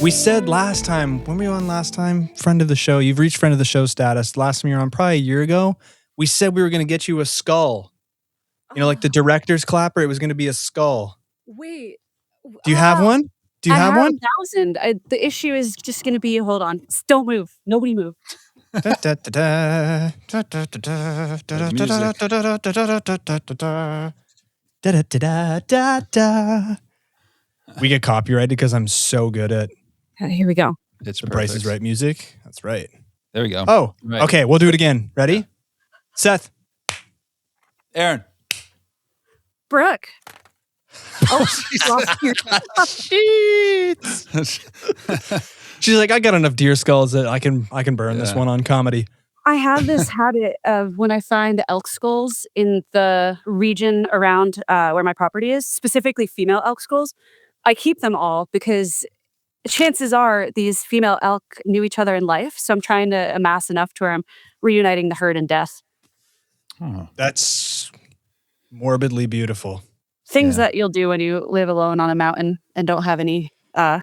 We said last time, when were you on last time? Friend of the show. You've reached friend of the show status. Last time you were on, probably a year ago, we said we were going to get you a skull. You know, like the director's clapper, it was going to be a skull. Wait. Do you have one? Do you have one? 1,000. The issue is just going to be, hold on. Don't move. Nobody move. We get copyrighted because I'm so good at Here we go. It's the Price is Right music. That's right. There we go. Oh, right. Okay. We'll do it again. Ready? Yeah. Seth. Aaron. Brooke. Oh, She's like, I got enough deer skulls that I can burn this one on comedy. I have this habit of when I find elk skulls in the region around where my property is, specifically female elk skulls, I keep them all because chances are these female elk knew each other in life. So I'm trying to amass enough to where I'm reuniting the herd in death. Oh. That's morbidly beautiful. Things that you'll do when you live alone on a mountain and don't have any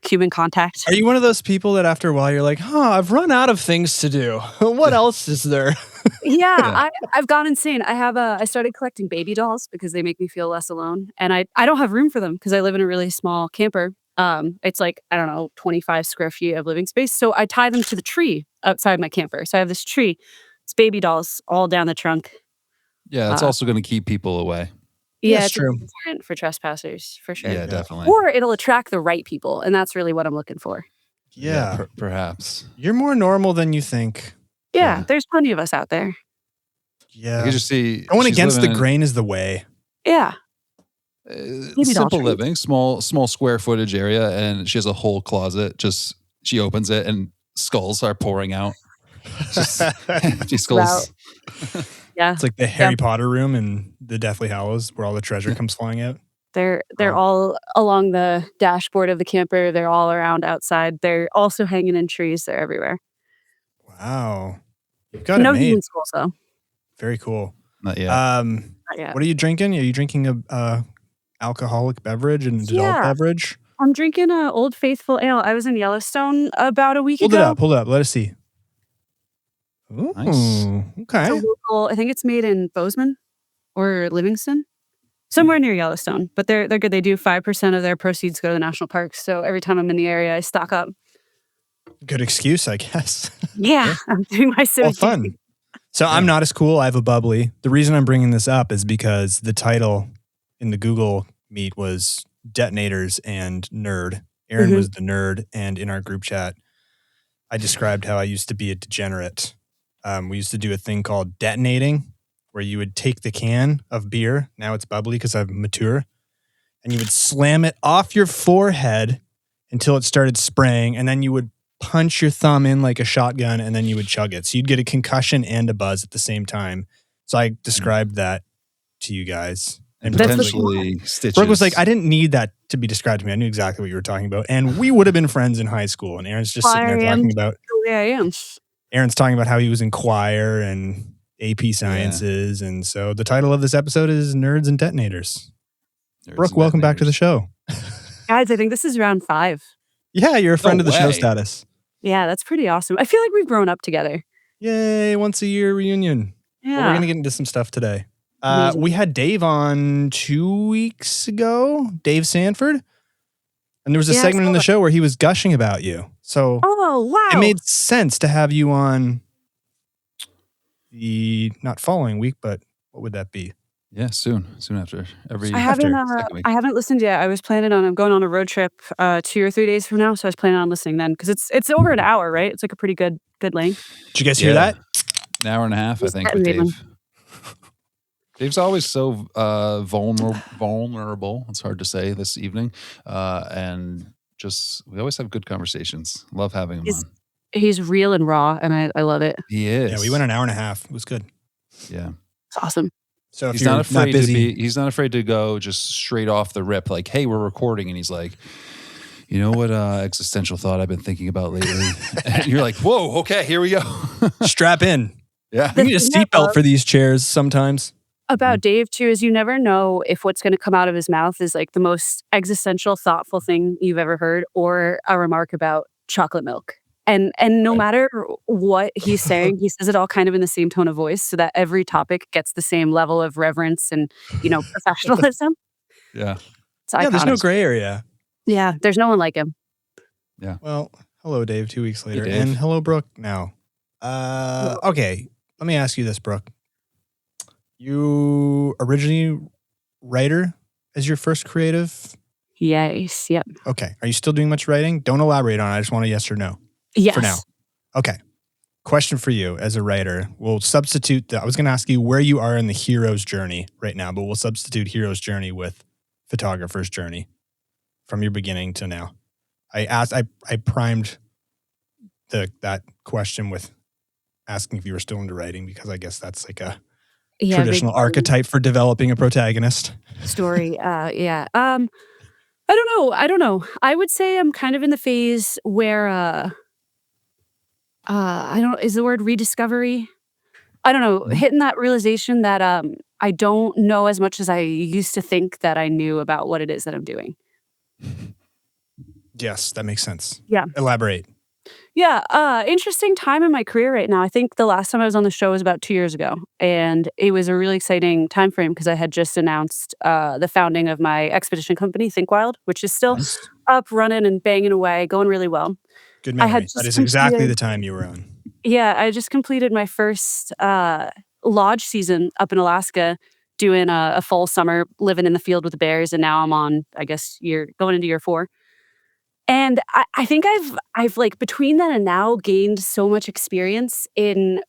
human contact. Are you one of those people that after a while you're like, I've run out of things to do. What else is there? Yeah. I've gone insane. I started collecting baby dolls because they make me feel less alone. And I don't have room for them because I live in a really small camper. It's like, I don't know, 25 square feet of living space. So I tie them to the tree outside my camper. So I have this tree. It's baby dolls all down the trunk. Yeah, it's also going to keep people away. Yeah, That's it's true. important for trespassers, for sure. Yeah, definitely. Or it'll attract the right people. And that's really what I'm looking for. Yeah. Perhaps. You're more normal than you think. Yeah, there's plenty of us out there. Yeah. You can just see going against the grain is the way. Yeah. Simple living, small square footage area, and she has a whole closet. Just she opens it and skulls are pouring out. Just empty skulls. Yeah, it's like the Harry Potter room in the Deathly Hallows where all the treasure comes flying out. They're all along the dashboard of the camper. They're all around outside. They're also hanging in trees. They're everywhere. Wow, you've got no it made. human skulls though. Very cool. Not yet. Not yet. What are you drinking? Are you drinking a alcoholic beverage and adult beverage? I'm drinking a Old Faithful ale. I was in Yellowstone about a week ago. Hold it up. Let us see. Ooh, nice. Okay. It's a local, I think it's made in Bozeman or Livingston, somewhere near Yellowstone. But they're good. They do 5% of their proceeds go to the national parks. So every time I'm in the area, I stock up. Good excuse, I guess. Yeah, I'm doing my civic fun. duty. So I'm not as cool. I have a bubbly. The reason I'm bringing this up is because the title in the Google Meet was detonators and nerd. Aaron was the nerd, and in our group chat, I described how I used to be a degenerate. We used to do a thing called detonating, where you would take the can of beer, now it's bubbly because I'm mature, and you would slam it off your forehead until it started spraying, and then you would punch your thumb in like a shotgun, and then you would chug it. So you'd get a concussion and a buzz at the same time. So I described that to you guys. And potentially stitches. Brooke was like, I didn't need that to be described to me. I knew exactly what you were talking about. And we would have been friends in high school. And Aaron's just sitting there talking about... the way I am. Aaron's talking about how he was in choir and AP Sciences. Yeah. And so the title of this episode is Nerds and Detonators. Brooke, welcome back to the show. Guys, I think this is round 5. Yeah, you're a friend of the show status. Yeah, that's pretty awesome. I feel like we've grown up together. Yay, once a year reunion. Yeah. Well, we're going to get into some stuff today. We had Dave on 2 weeks ago, Dave Sanford. And there was a segment in the show where he was gushing about you. So it made sense to have you on the not following week, but what would that be? Yeah, soon after. I haven't listened yet. I was planning on, I'm going on a road trip 2 or 3 days from now. So I was planning on listening then because it's over an hour, right? It's like a pretty good length. Did you guys hear that? An hour and a half, I think, with Dave. Dave's always so vulnerable. It's hard to say this evening. And just, we always have good conversations. Love having him on. He's real and raw, and I love it. He is. Yeah, we went an hour and a half. It was good. Yeah. It's awesome. So if he's you're not afraid busy, he's not afraid to go just straight off the rip, like, hey, we're recording. And he's like, you know what existential thought I've been thinking about lately? And you're like, whoa, okay, here we go. Strap in. Yeah. We need a seatbelt for these chairs sometimes. about Dave too is you never know if what's going to come out of his mouth is like the most existential, thoughtful thing you've ever heard, or a remark about chocolate milk. And no Right. matter what he's saying, he says it all kind of in the same tone of voice, so that every topic gets the same level of reverence and professionalism. Yeah. It's Yeah, there's no iconic. gray area. Yeah, there's no one like him. Yeah. Well, hello, Dave, 2 weeks later. Dave. And hello, Brooke, now. Okay, let me ask you this, Brooke. You originally writer as your first creative? Yes. Yep. Okay. Are you still doing much writing? Don't elaborate on it. I just want a yes or no. Yes. For now. Okay. Question for you as a writer. We'll substitute I was going to ask you where you are in the hero's journey right now, but we'll substitute hero's journey with photographer's journey from your beginning to now. I primed that question with asking if you were still into writing, because I guess that's like a traditional archetype for developing a protagonist story. Yeah. I don't know. I would say I'm kind of in the phase where I don't, is the word rediscovery? I don't know, hitting that realization that I don't know as much as I used to think that I knew about what it is that I'm doing. Yes, that makes sense. Yeah. Elaborate. Yeah, interesting time in my career right now. I think the last time I was on the show was about 2 years ago, and it was a really exciting time frame because I had just announced the founding of my expedition company, Think Wild, which is still up, running, and banging away, going really well. Good memory. That is exactly the time you were on. Yeah, I just completed my first lodge season up in Alaska, doing a full summer living in the field with the bears, and now I'm on, I guess, going into year 4. And I think I've like between then and now gained so much experience in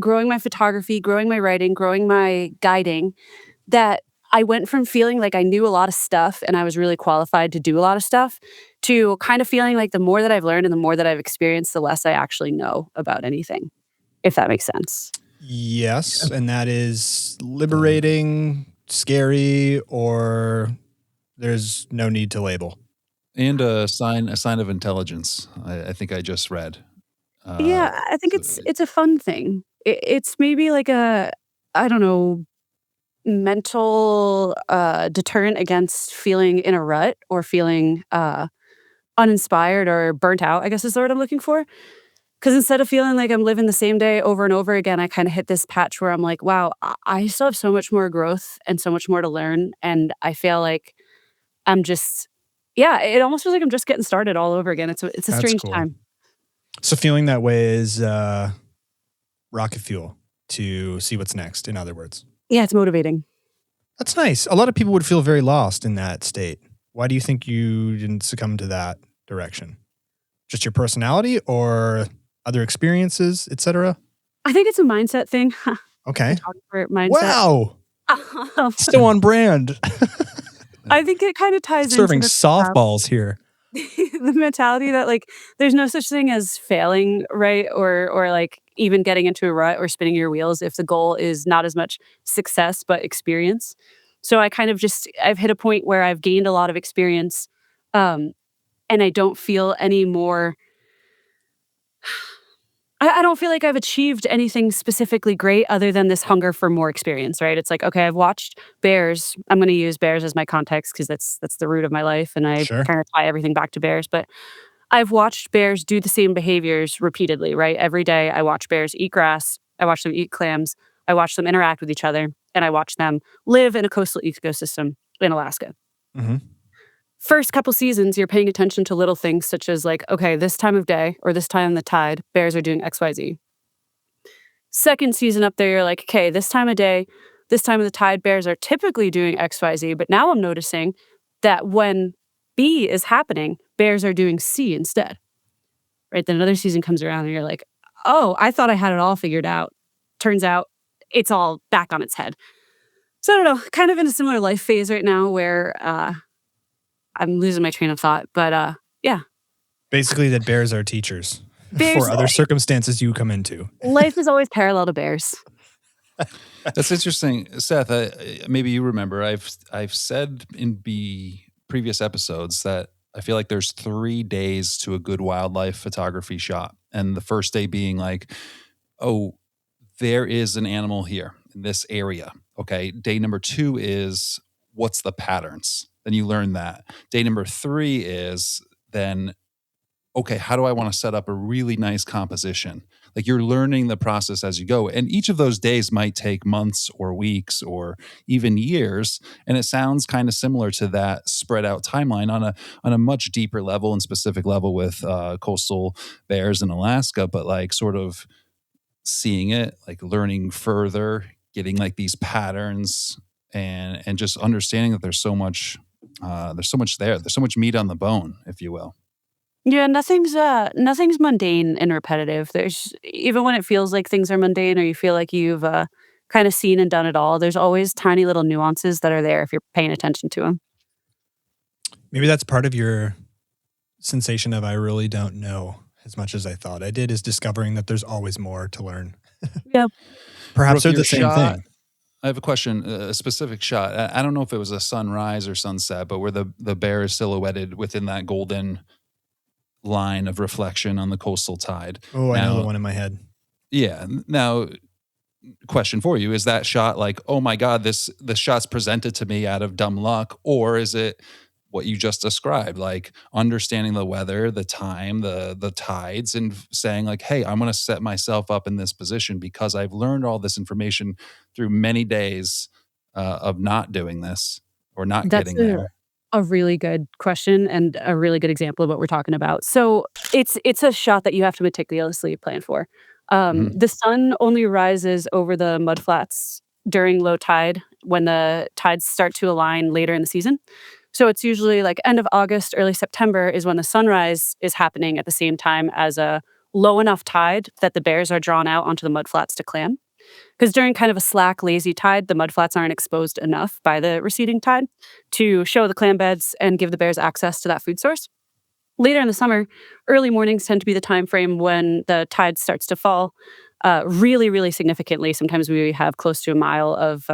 growing my photography, growing my writing, growing my guiding, that I went from feeling like I knew a lot of stuff and I was really qualified to do a lot of stuff, to kind of feeling like the more that I've learned and the more that I've experienced, the less I actually know about anything, if that makes sense. Yes, and that is liberating, scary, or there's no need to label. And a sign of intelligence. I think I just read. Yeah, I think it's a fun thing. It's maybe like a, I don't know, mental deterrent against feeling in a rut or feeling uninspired or burnt out, I guess is the word I'm looking for. Because instead of feeling like I'm living the same day over and over again, I kind of hit this patch where I'm like, wow, I still have so much more growth and so much more to learn. And I feel like I'm just, yeah, it almost feels like I'm just getting started all over again. It's a strange time. So feeling that way is rocket fuel to see what's next, in other words. Yeah, it's motivating. That's nice. A lot of people would feel very lost in that state. Why do you think you didn't succumb to that direction? Just your personality or other experiences, etc.? I think it's a mindset thing. Okay. Mindset. Wow. Still on brand. I think it kind of ties serving into softballs here. The mentality that like there's no such thing as failing, right? Or like even getting into a rut or spinning your wheels if the goal is not as much success but experience. So I kind of I've hit a point where I've gained a lot of experience, and I don't feel any more. I don't feel like I've achieved anything specifically great other than this hunger for more experience, right? It's like, okay, I've watched bears. I'm going to use bears as my context because that's the root of my life, and I kind of tie everything back to bears. But I've watched bears do the same behaviors repeatedly, right? Every day I watch bears eat grass. I watch them eat clams. I watch them interact with each other, and I watch them live in a coastal ecosystem in Alaska. Mm-hmm. First couple seasons, you're paying attention to little things such as like, okay, this time of day or this time on the tide, bears are doing XYZ. Second season up there, you're like, okay, this time of day, this time of the tide, bears are typically doing XYZ. But now I'm noticing that when B is happening, bears are doing C instead. Right? Then another season comes around and you're like, oh, I thought I had it all figured out. Turns out it's all back on its head. So I don't know, kind of in a similar life phase right now where I'm losing my train of thought, but yeah. Basically that bears are teachers for other circumstances you come into. Life is always parallel to bears. That's interesting. Seth, maybe you remember, I've said in previous episodes that I feel like there's 3 days to a good wildlife photography shot. And the first day being like, oh, there is an animal here. in this area. Okay. Day number 2 is what's the patterns? Then you learn that. Day number 3 is then, okay, how do I want to set up a really nice composition? Like you're learning the process as you go. And each of those days might take months or weeks or even years. And it sounds kind of similar to that spread out timeline on a much deeper level and specific level with coastal bears in Alaska, but like sort of seeing it, like learning further, getting like these patterns and just understanding that there's so much there. There's so much meat on the bone, if you will. Yeah, nothing's mundane and repetitive. There's even when it feels like things are mundane or you feel like you've kind of seen and done it all, there's always tiny little nuances that are there if you're paying attention to them. Maybe that's part of your sensation of I really don't know as much as I thought I did, is discovering that there's always more to learn. Yeah. Perhaps Brooke, they're your the same shot- thing. I have a question, a specific shot. I don't know if it was a sunrise or sunset, but where the bear is silhouetted within that golden line of reflection on the coastal tide. Oh, I know the Now- one in my head. Yeah. Now, question for you: is that shot like, oh my God, this shot's presented to me out of dumb luck, or is it what you just described, like understanding the weather, the time, the tides, and saying like, hey, I'm going to set myself up in this position because I've learned all this information through many days of not doing this or not That's getting there. a really good question and a really good example of what we're talking about. So it's a shot that you have to meticulously plan for. Mhm. The sun only rises over the mudflats during low tide when the tides start to align later in the season. So it's usually like end of August, early September is when the sunrise is happening at the same time as a low enough tide that the bears are drawn out onto the mudflats to clam. Because during kind of a slack, lazy tide, the mudflats aren't exposed enough by the receding tide to show the clam beds and give the bears access to that food source. Later in the summer, early mornings tend to be the time frame when the tide starts to fall really, really significantly. Sometimes we have close to a mile of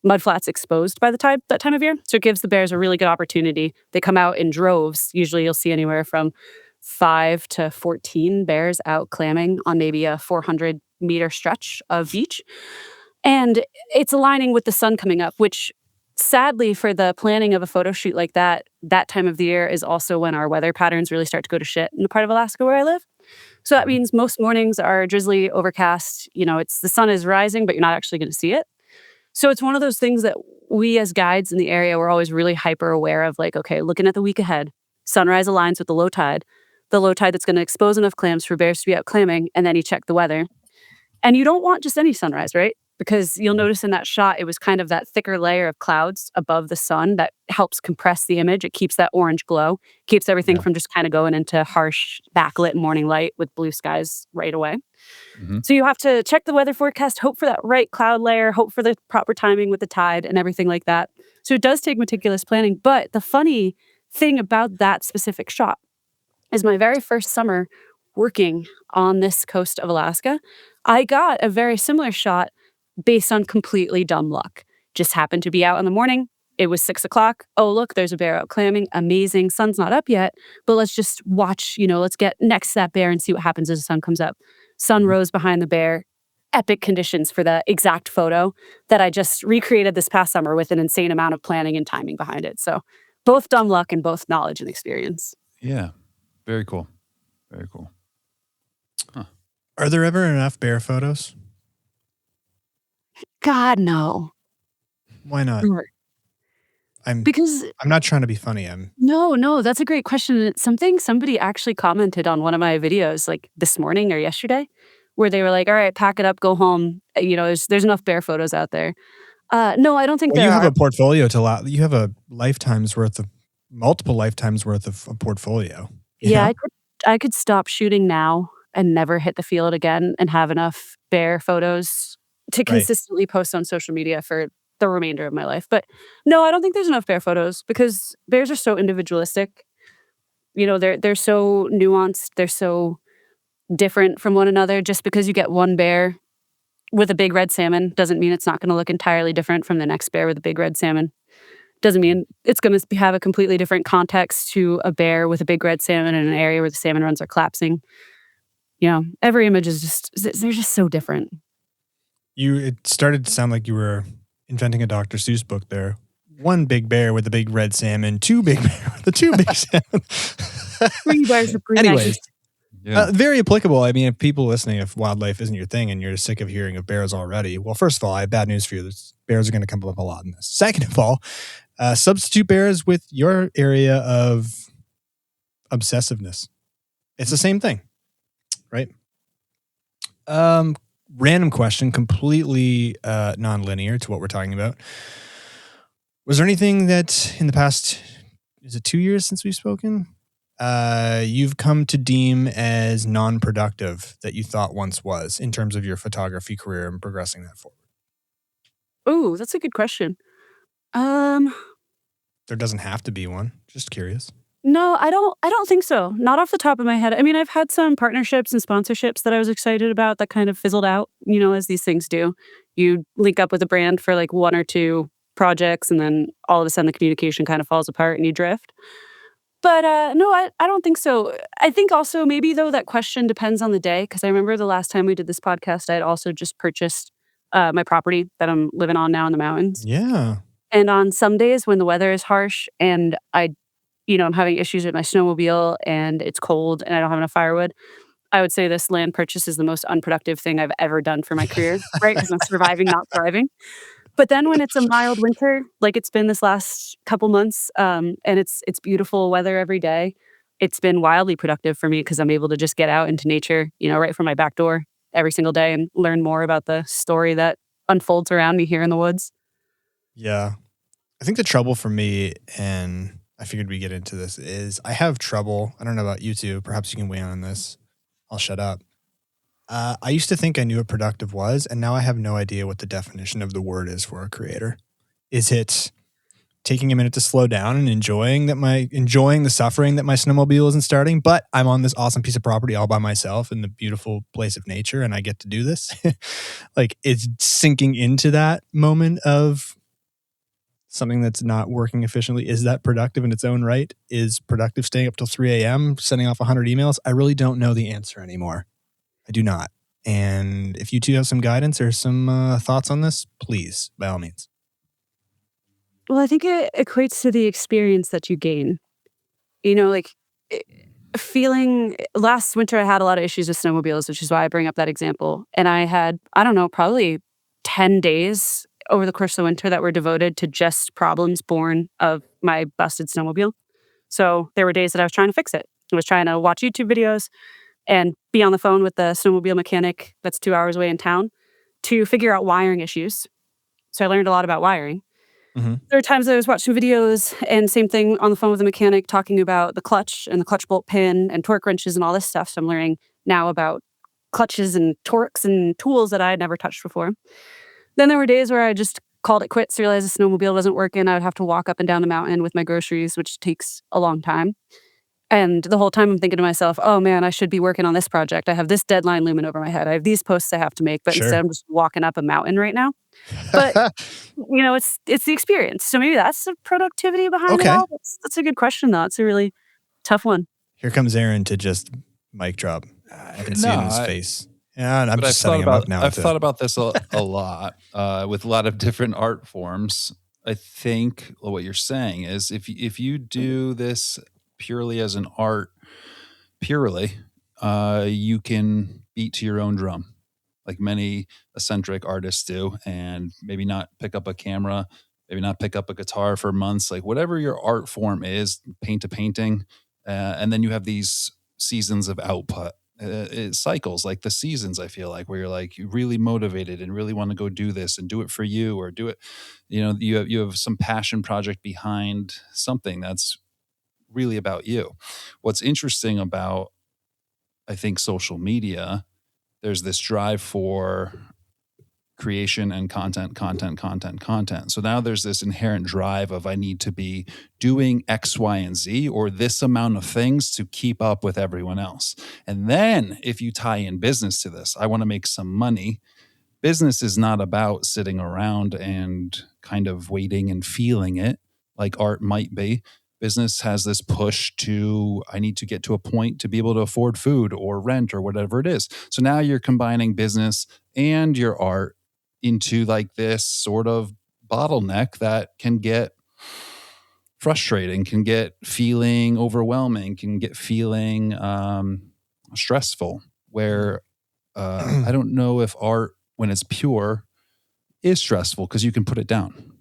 mudflats exposed by the tide that time of year. So it gives the bears a really good opportunity. They come out in droves. Usually you'll see anywhere from 5 to 14 bears out clamming on maybe a 400-meter stretch of beach. And it's aligning with the sun coming up, which sadly for the planning of a photo shoot like that, that time of the year is also when our weather patterns really start to go to shit in the part of Alaska where I live. So that means most mornings are drizzly, overcast. You know, it's the sun is rising, but you're not actually going to see it. So it's one of those things that we as guides in the area, we're always really hyper aware of, like, okay, looking at the week ahead, sunrise aligns with the low tide that's going to expose enough clams for bears to be out clamming, and then you check the weather. And you don't want just any sunrise, right? Because you'll notice in that shot, it was kind of that thicker layer of clouds above the sun that helps compress the image. It keeps that orange glow, keeps everything Yeah. from just kind of going into harsh backlit morning light with blue skies right away. Mhm. So you have to check the weather forecast, hope for that right cloud layer, hope for the proper timing with the tide and everything like that. So it does take meticulous planning. But the funny thing about that specific shot is my very first summer working on this coast of Alaska, I got a very similar shot based on completely dumb luck. Just happened to be out in the morning. It was 6 o'clock. Oh, look, there's a bear out clamming. Amazing. Sun's not up yet, but let's just watch, let's get next to that bear and see what happens as the sun comes up. Sun rose behind the bear. Epic conditions for the exact photo that I just recreated this past summer with an insane amount of planning and timing behind it. So both dumb luck and both knowledge and experience. Yeah. Very cool. Very cool. Are there ever enough bear photos? God, no. Why not? I'm Because not trying to be funny. no, that's a great question. It's something somebody actually commented on one of my videos like this morning or yesterday, where they were like, all right, pack it up, go home. There's enough bear photos out there. No, I don't think Well, there you have are. a portfolio you have a multiple lifetimes worth of a portfolio. you Yeah, know? I could stop shooting now and never hit the field again and have enough bear photos to consistently post on social media for the remainder of my life. But no, I don't think there's enough bear photos because bears are so individualistic. They're so nuanced. They're so different from one another. Just because you get one bear with a big red salmon doesn't mean it's not going to look entirely different from the next bear with a big red salmon. Doesn't mean it's going to have a completely different context to a bear with a big red salmon in an area where the salmon runs are collapsing. Every image is they're just so different. It started to sound like you were inventing a Dr. Seuss book there. One big bear with a big red salmon, two big bear with the two big salmon. 3 bears with 3 Anyways, eggs. Yeah. very applicable. I mean, if people listening, if wildlife isn't your thing and you're sick of hearing of bears already, well, first of all, I have bad news for you. Bears are going to come up a lot in this. Second of all, substitute bears with your area of obsessiveness. It's the same thing, right? Random question, completely non-linear to what we're talking about. Was there anything that in the past, is it 2 years since we've spoken, you've come to deem as non-productive that you thought once was in terms of your photography career and progressing that forward? Ooh, that's a good question. Um, There doesn't have to be one. Just curious. no, I don't think so. Not off the top of my head. I mean, I've had some partnerships and sponsorships that I was excited about that kind of fizzled out, as these things do. You link up with a brand for like 1 or 2 projects, and then all of a sudden the communication kind of falls apart and you drift. But, no, I don't think so. I think also maybe though that question depends on the day, because I remember the last time we did this podcast, I had also just purchased, my property that I'm living on now in the mountains. Yeah. And on some days when the weather is harsh and I'm having issues with my snowmobile and it's cold and I don't have enough firewood, I would say this land purchase is the most unproductive thing I've ever done for my career, right? Because I'm surviving, not thriving. But then when it's a mild winter, like it's been this last couple months, and it's beautiful weather every day, it's been wildly productive for me because I'm able to just get out into nature, right from my back door every single day and learn more about the story that unfolds around me here in the woods. Yeah. I think the trouble for me, and I figured we get into this, is I have trouble. I don't know about you two. Perhaps you can weigh in on this. I'll shut up. I used to think I knew what productive was, and now I have no idea what the definition of the word is for a creator. Is it taking a minute to slow down and enjoying the suffering that my snowmobile isn't starting, but I'm on this awesome piece of property all by myself in the beautiful place of nature, and I get to do this? Like, it's sinking into that moment of something that's not working efficiently. Is that productive in its own right? Is productive staying up till 3 a.m., sending off 100 emails? I really don't know the answer anymore. I do not. And if you two have some guidance or some thoughts on this, please, by all means. Well, I think it equates to the experience that you gain. Like, eh, feeling last winter, I had a lot of issues with snowmobiles, which is why I bring up that example. And I had, I don't know, probably 10 days over the course of the winter that were devoted to just problems born of my busted snowmobile. So there were days that I was trying to fix it. I was trying to watch YouTube videos and be on the phone with the snowmobile mechanic that's 2 hours away in town to figure out wiring issues. So I learned a lot about wiring. Mm-hmm. There are times I was watching videos and same thing on the phone with the mechanic talking about the clutch and the clutch bolt pin and torque wrenches and all this stuff. So I'm learning now about clutches and torques and tools that I had never touched before. Then there were days where I just called it quits, realized the snowmobile wasn't working. I would have to walk up and down the mountain with my groceries, which takes a long time. And the whole time I'm thinking to myself, oh man, I should be working on this project. I have this deadline looming over my head. I have these posts I have to make, but Sure. instead I'm just walking up a mountain right now. But it's the experience. So maybe that's the productivity behind it Okay. all. That's a good question though. It's a really tough one. Here comes Aaron to just mic drop. I can see it in his face. Yeah, and I'm just setting him up now. I've thought about this a lot with a lot of different art forms. I think what you're saying is if you do this purely as an art, you can beat to your own drum, like many eccentric artists do, and maybe not pick up a camera, maybe not pick up a guitar for months, like whatever your art form is, paint to painting, and then you have these seasons of output. It cycles like the seasons, I feel like, where you're like you're really motivated and really want to go do this and do it for you or do it, you have some passion project behind something that's really about you. What's interesting about, I think, social media, there's this drive for creation and content. So now there's this inherent drive of I need to be doing X, Y, and Z or this amount of things to keep up with everyone else. And then if you tie in business to this, I want to make some money. Business is not about sitting around and kind of waiting and feeling it like art might be. Business has this push to, I need to get to a point to be able to afford food or rent or whatever it is. So now you're combining business and your art into like this sort of bottleneck that can get frustrating, can get feeling overwhelming, can get feeling stressful, where I don't know if art, when it's pure, is stressful because you can put it down.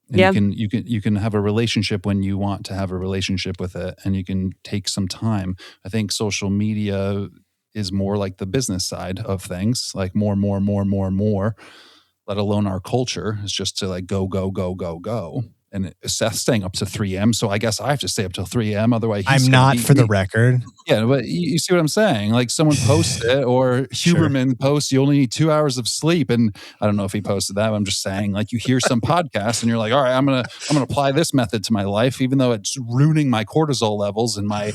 And Yeah. you can have a relationship when you want to have a relationship with it, and you can take some time. I think social media is more like the business side of things, like more, let alone our culture is just to like go, go, go, go, go. And Seth's staying up to 3 a.m. So I guess I have to stay up till 3 a.m. Otherwise he's I'm going to not, beat for the me. record. Yeah, but you see what I'm saying? Like someone posts it, or Huberman posts, you only need 2 hours of sleep. And I don't know if he posted that, but I'm just saying, like you hear some podcast and you're like, all right, I'm gonna apply this method to my life, even though it's ruining my cortisol levels and my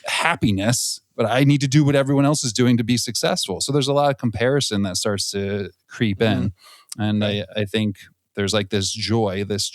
happiness. But I need to do what everyone else is doing to be successful. So there's a lot of comparison that starts to creep in. And I think there's like this joy, this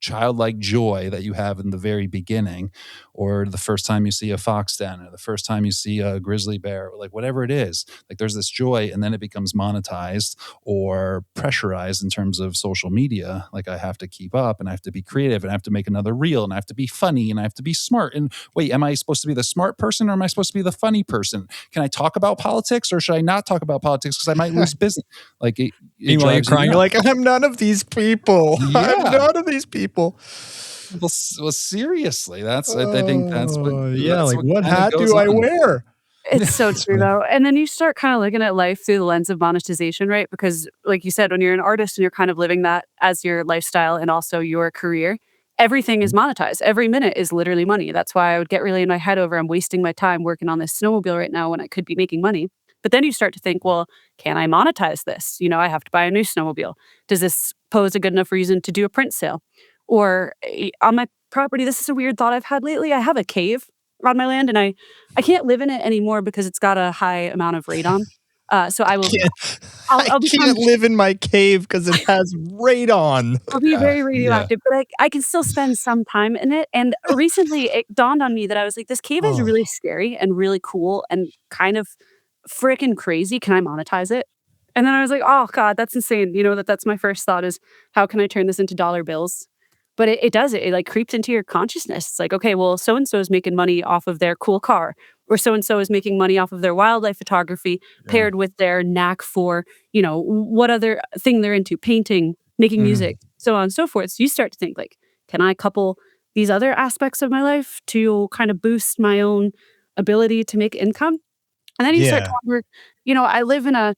childlike joy that you have in the very beginning, or the first time you see a fox den, or the first time you see a grizzly bear, or like whatever it is. Like there's this joy, and then it becomes monetized or pressurized in terms of social media. Like I have to keep up, and I have to be creative, and I have to make another reel, and I have to be funny, and I have to be smart. And wait, am I supposed to be the smart person, or am I supposed to be the funny person? Can I talk about politics, or should I not talk about politics because I might lose business? Like it Meanwhile, you're crying. You're like, I'm none of these people. Yeah. I'm none of these people. Well, seriously, I think that's what. Like what kinda hat goes do I on. wear? It's so true though. And then you start kind of looking at life through the lens of monetization, right? Because like you said, when you're an artist and you're kind of living that as your lifestyle and also your career, everything is monetized. Every minute is literally money. That's why I would get really in my head over I'm wasting my time working on this snowmobile right now when I could be making money. But then you start to think, well, can I monetize this? You know, I have to buy a new snowmobile. Does this pose a good enough reason to do a print sale? Or on my property, this is a weird thought I've had lately. I have a cave on my land, and I can't live in it anymore because it's got a high amount of radon. So I will, I I'll become, can't live in my cave because it has radon. I'll be very Yeah. radioactive, but I can still spend some time in it. And recently, it dawned on me that I was like, this cave is really scary and really cool and kind of freaking crazy. Can I monetize it? And then I was like, oh God, that's insane. You know, that's my first thought is how can I turn this into dollar bills? But it does it. It like creeps into your consciousness. It's like, okay, well, so and so is making money off of their cool car, or so and so is making money off of their wildlife photography paired with their knack for, you know, what other thing they're into, painting, making music, so on and so forth. So you start to think like, can I couple these other aspects of my life to kind of boost my own ability to make income? And then you start to wonder, you know, I live in a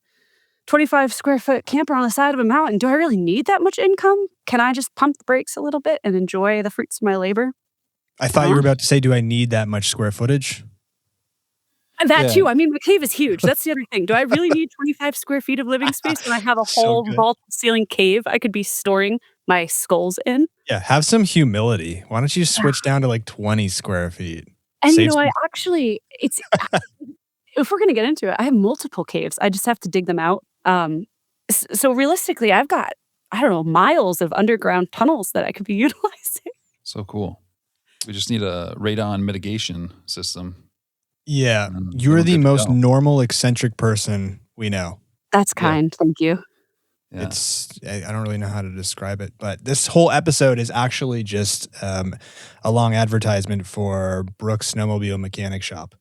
25 square foot camper on the side of a mountain. Do I really need that much income? Can I just pump the brakes a little bit and enjoy the fruits of my labor? I thought you were about to say, do I need that much square footage? And that too. I mean, the cave is huge. That's the other thing. Do I really need 25 square feet of living space when I have a whole vault ceiling cave I could be storing my skulls in? Yeah, have some humility. Why don't you switch down to like 20 square feet? And you know, it's if we're gonna get into it, I have multiple caves. I just have to dig them out. So realistically, I've got, I don't know, miles of underground tunnels that I could be utilizing. So cool. We just need a radon mitigation system. Yeah, you're the most normal, eccentric person we know. That's kind. Thank you. Yeah. I don't really know how to describe it, but this whole episode is actually just a long advertisement for Brooke's Snowmobile Mechanic Shop.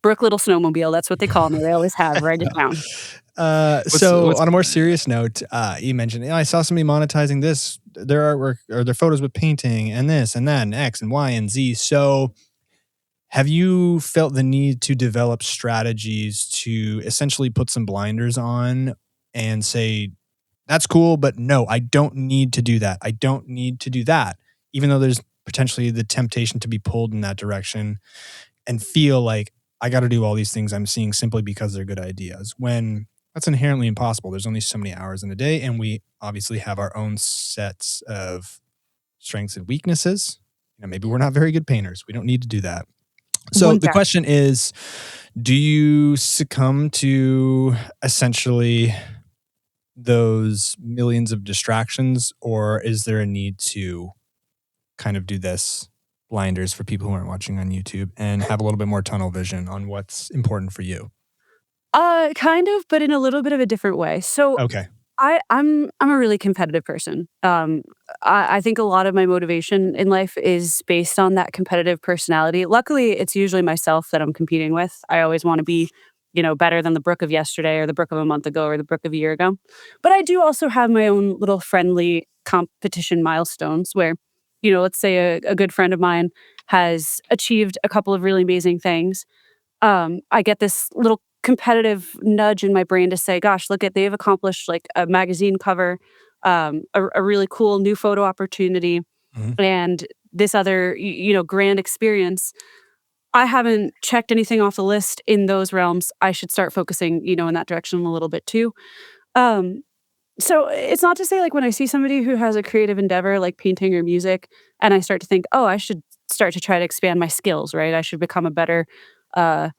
Brooke Little Snowmobile, that's what they call me. They always have. Write it down. So on a more serious note, you mentioned, I saw somebody monetizing this, their artwork or their photos with painting and this and that and X and Y and Z. So have you felt the need to develop strategies to essentially put some blinders on and say, that's cool, but no, I don't need to do that. I don't need to do that, even though there's potentially the temptation to be pulled in that direction and feel like I got to do all these things I'm seeing simply because they're good ideas, when that's inherently impossible. There's only so many hours in a day, and we obviously have our own sets of strengths and weaknesses. Maybe we're not very good painters. We don't need to do that. So the question is, do you succumb to essentially those millions of distractions, or is there a need to kind of do this blinders for people who aren't watching on YouTube and have a little bit more tunnel vision on what's important for you? Kind of, but in a little bit of a different way. So Okay. I'm a really competitive person. I think a lot of my motivation in life is based on that competitive personality. Luckily, it's usually myself that I'm competing with. I always want to be, better than the Brooke of yesterday or the Brooke of a month ago or the Brooke of a year ago. But I do also have my own little friendly competition milestones where, let's say a good friend of mine has achieved a couple of really amazing things. I get this little competitive nudge in my brain to say, gosh, look at they've accomplished like a magazine cover, a really cool new photo opportunity, Mhm. and this other, grand experience. I haven't checked anything off the list in those realms. I should start focusing, in that direction a little bit too. Um, so it's not to say like when I see somebody who has a creative endeavor like painting or music, and I start to think, oh, I should start to try to expand my skills, right? I should become a better uh,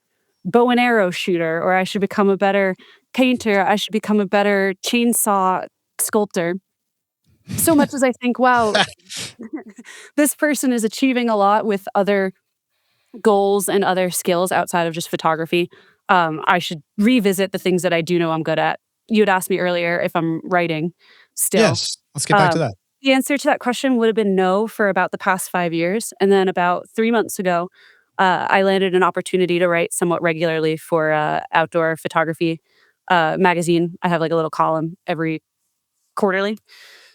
bow and arrow shooter, or I should become a better painter. I should become a better chainsaw sculptor. So much as I think, wow, this person is achieving a lot with other goals and other skills outside of just photography. I should revisit the things that I do know I'm good at. You had asked me earlier if I'm writing still. Yes. Let's get back to Um, that. the answer to that question would have been no for about the past 5 years. And then about 3 months ago, I landed an opportunity to write somewhat regularly for outdoor photography magazine. I have like a little column every quarterly.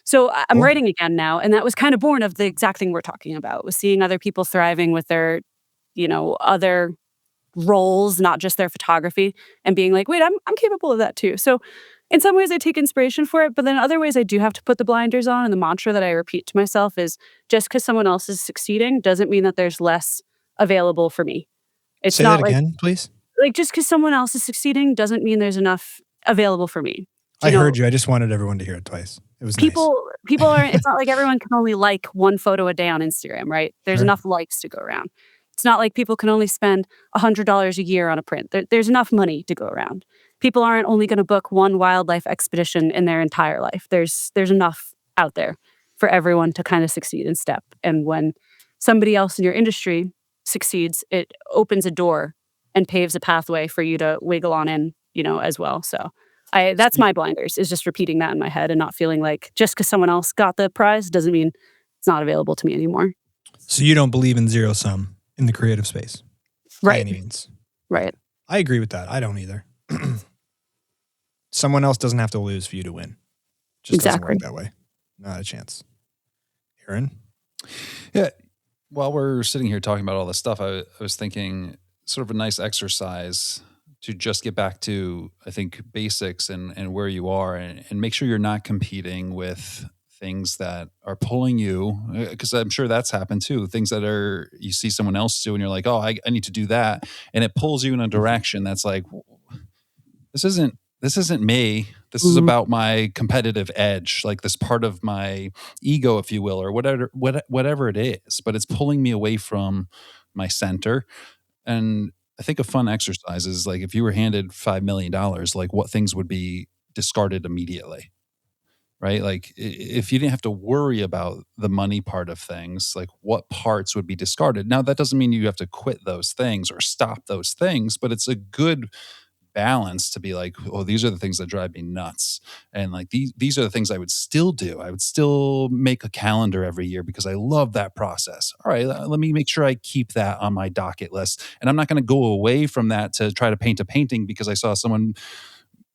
So I'm Cool. writing again now. And that was kind of born of the exact thing we're talking about, was seeing other people thriving with their, other roles, not just their photography, and being like, wait, I'm capable of that too. So in some ways I take inspiration for it, but then in other ways I do have to put the blinders on. And the mantra that I repeat to myself is just because someone else is succeeding doesn't mean that there's less available for me. It's Say that not like again, please. just because someone else is succeeding doesn't mean there's enough available for me. I heard you. I just wanted everyone to hear it twice. It was nice. People aren't, it's not like everyone can only like one photo a day on Instagram, right? There's Sure. enough likes to go around. It's not like people can only spend $100 a year on a print. There's enough money to go around. People aren't only going to book one wildlife expedition in their entire life. There's enough out there for everyone to kind of succeed in step. And when somebody else in your industry succeeds, it opens a door and paves a pathway for you to wiggle on in, as well. So that's my blinders, is just repeating that in my head and not feeling like just because someone else got the prize doesn't mean it's not available to me anymore. So you don't believe in zero sum in the creative space by Right. any means. Right. I agree with that. I don't either. Someone else doesn't have to lose for you to win. Just doesn't Exactly. work that way. Not a chance. Aaron? Yeah. While we're sitting here talking about all this stuff, I was thinking sort of a nice exercise to just get back to, I think, basics and where you are, and make sure you're not competing with things that are pulling you, because I'm sure that's happened too. Things that are, you see someone else do and you're like, oh, I need to do that. And it pulls you in a direction that's like, this isn't me. This is about my competitive edge, like this part of my ego, if you will, or whatever it is. But it's pulling me away from my center. And I think a fun exercise is like, if you were handed $5 million, like what things would be discarded immediately, right? Like if you didn't have to worry about the money part of things, like what parts would be discarded? Now, that doesn't mean you have to quit those things or stop those things, but it's a good balance to be like, oh, these are the things that drive me nuts, and like these are the things I would still do. I would still make a calendar every year because I love that process. All right, let me make sure I keep that on my docket list, and I'm not going to go away from that to try to paint a painting because I saw someone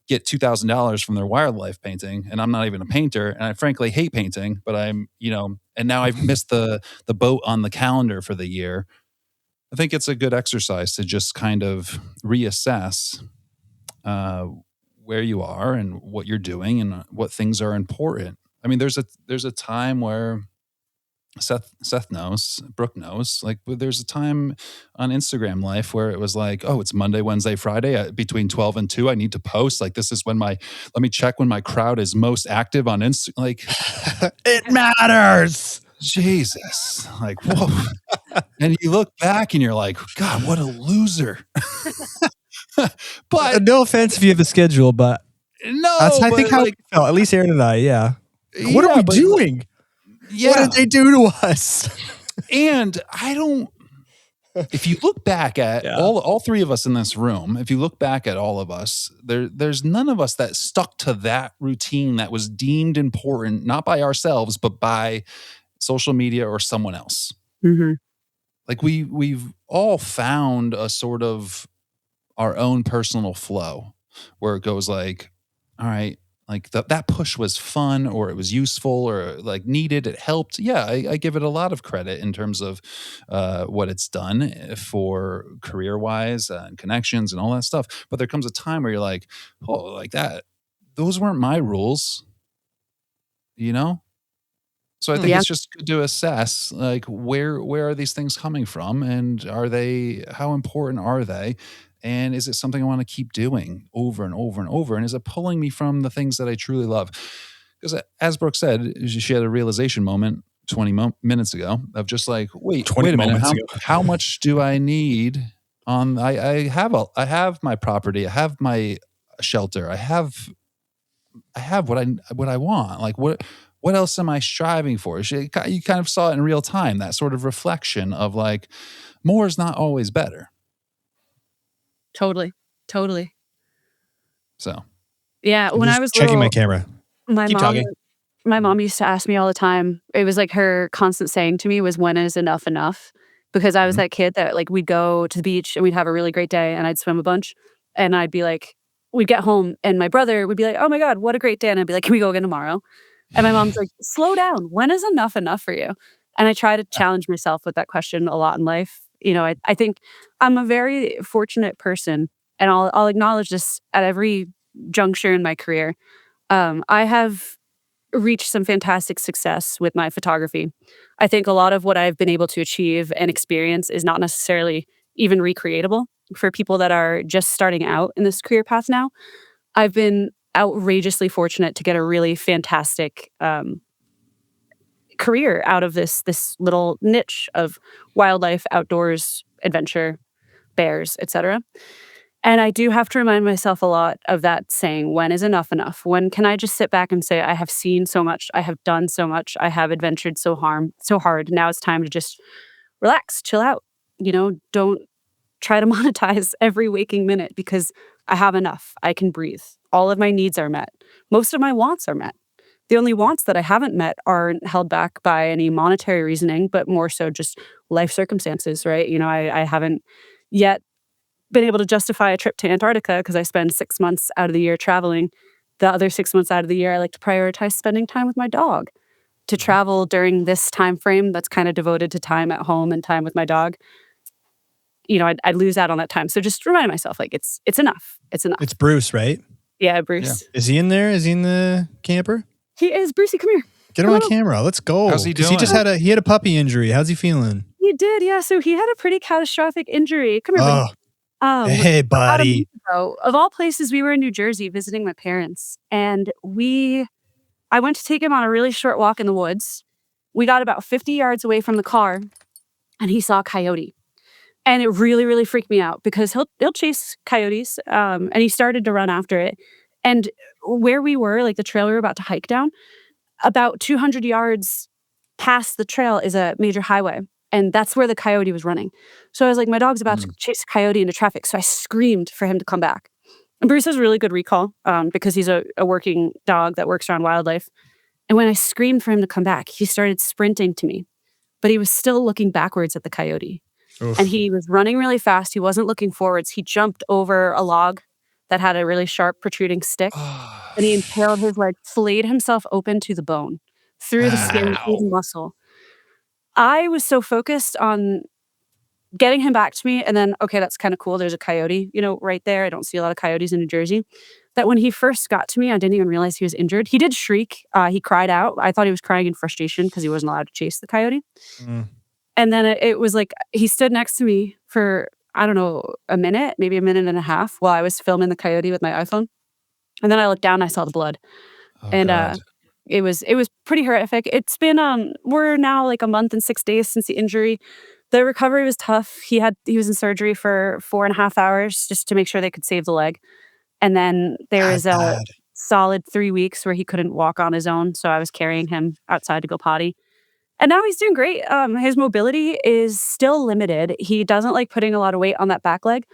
get $2,000 from their wildlife painting, and I'm not even a painter, and I frankly hate painting, but I'm, and now I've missed the boat on the calendar for the year. I think it's a good exercise to just kind of reassess where you are and what you're doing and what things are important. I mean, there's a time where Seth knows, Brooke knows, like there's a time on Instagram life where it was like, oh, it's Monday, Wednesday, Friday between 12 and 2. I need to post. Like, this is when let me check when my crowd is most active on Insta. Like, it matters. Jesus. Like, whoa. And you look back and you're like, God, what a loser. But no offense if you have a schedule, but no, that's I think how like, we felt. At least Aaron and I, yeah. What are we doing? Yeah. What did they do to us? And I don't if you look back at Yeah. all three of us in this room, if you look back at all of us, there's none of us that stuck to that routine that was deemed important, not by ourselves, but by social media or someone else. Mm-hmm. Like we've all found a sort of our own personal flow where it goes like, all right, like that push was fun or it was useful or like needed, it helped. Yeah, I give it a lot of credit in terms of what it's done for career wise and connections and all that stuff. But there comes a time where you're like, oh, like that, those weren't my rules, you know? So I think Yeah. it's just good to assess like where are these things coming from and how important are they? And is it something I want to keep doing over and over and over? And is it pulling me from the things that I truly love? Because as Brooke said, she had a realization moment 20 minutes ago of just like, wait 20 a minute, moments ago. how much do I need on I have my property, I have my shelter, I have what I want. Like what else am I striving for? You kind of saw it in real time, that sort of reflection of like more is not always better. Totally. So Yeah. I'm When I just was checking my little, camera. my Keep mom talking. my mom used to ask me all the time. It was like her constant saying to me was, when is enough enough? Because I was Mhm. that kid that like we'd go to the beach and we'd have a really great day and I'd swim a bunch and I'd be like, we'd get home and my brother would be like, oh my God, what a great day. And I'd be like, can we go again tomorrow? And my mom's like, slow down. When is enough enough for you? And I try to challenge myself with that question a lot in life. You know, I think I'm a very fortunate person and I'll acknowledge this at every juncture in my career. I have reached some fantastic success with my photography. I think a lot of what I've been able to achieve and experience is not necessarily even recreatable for people that are just starting out in this career path now. I've been outrageously fortunate to get a really fantastic career out of this little niche of wildlife, outdoors, adventure, bears, etc. And I do have to remind myself a lot of that saying, when is enough enough? When can I just sit back and say, I have seen so much, I have done so much, I have adventured so hard. Now it's time to just relax, chill out. You know, don't try to monetize every waking minute because I have enough. I can breathe. All of my needs are met. Most of my wants are met. The only wants that I haven't met aren't held back by any monetary reasoning, but more so just life circumstances, right? You know, I haven't yet been able to justify a trip to Antarctica because I spend 6 months out of the year traveling. The other 6 months out of the year, I like to prioritize spending time with my dog. To Mhm. travel during this time frame that's kind of devoted to time at home and time with my dog, you know, I'd lose out on that time. So just remind myself, like, it's enough. It's enough. It's Bruce, right? Yeah, Yeah. Bruce. Is he in there? Is he in the camper? He is. Brucey, come here. Get him on Hello. camera. Let's go. How's he Because he just doing? he had a puppy injury. How's he feeling? He did, yeah. So he had a pretty catastrophic injury. Come here, buddy. Oh, hey, About a buddy. month ago, of all places, we were in New Jersey visiting my parents, and I went to take him on a really short walk in the woods. We got about 50 yards away from the car, and he saw a coyote. And it really, really freaked me out because he'll chase coyotes, and he started to run after it. And where we were, like the trail we were about to hike down, about 200 yards past the trail is a major highway, and that's where the coyote was running. So I was like, my dog's about to Mm. chase a coyote into traffic, so I screamed for him to come back. And Bruce has really good recall because he's a working dog that works around wildlife. And when I screamed for him to come back, he started sprinting to me, but he was still looking backwards at the coyote. And Oof. he was running really fast. He wasn't looking forwards. He jumped over a log that had a really sharp protruding stick, and he impaled his leg, filleted himself open to the bone, through the skin, through the Wow. muscle. I was so focused on getting him back to me, and then, okay, that's kinda cool, there's a coyote, you know, right there. I don't see a lot of coyotes in New Jersey. That when he first got to me, I didn't even realize he was injured. He did shriek, he cried out. I thought he was crying in frustration because he wasn't allowed to chase the coyote. Mm. And then it was like he stood next to me for, I don't know, a minute, maybe a minute and a half while I was filming the coyote with my iPhone. And then I looked down, and I saw the blood. Oh And, God. it was pretty horrific. It's been, we're now like a month and 6 days since the injury. The recovery was tough. He was in surgery for 4.5 hours just to make sure they could save the leg. And then there That's was a bad. solid 3 weeks where he couldn't walk on his own, so I was carrying him outside to go potty. And now he's doing great. His mobility is still limited. He doesn't like putting a lot of weight on that back leg,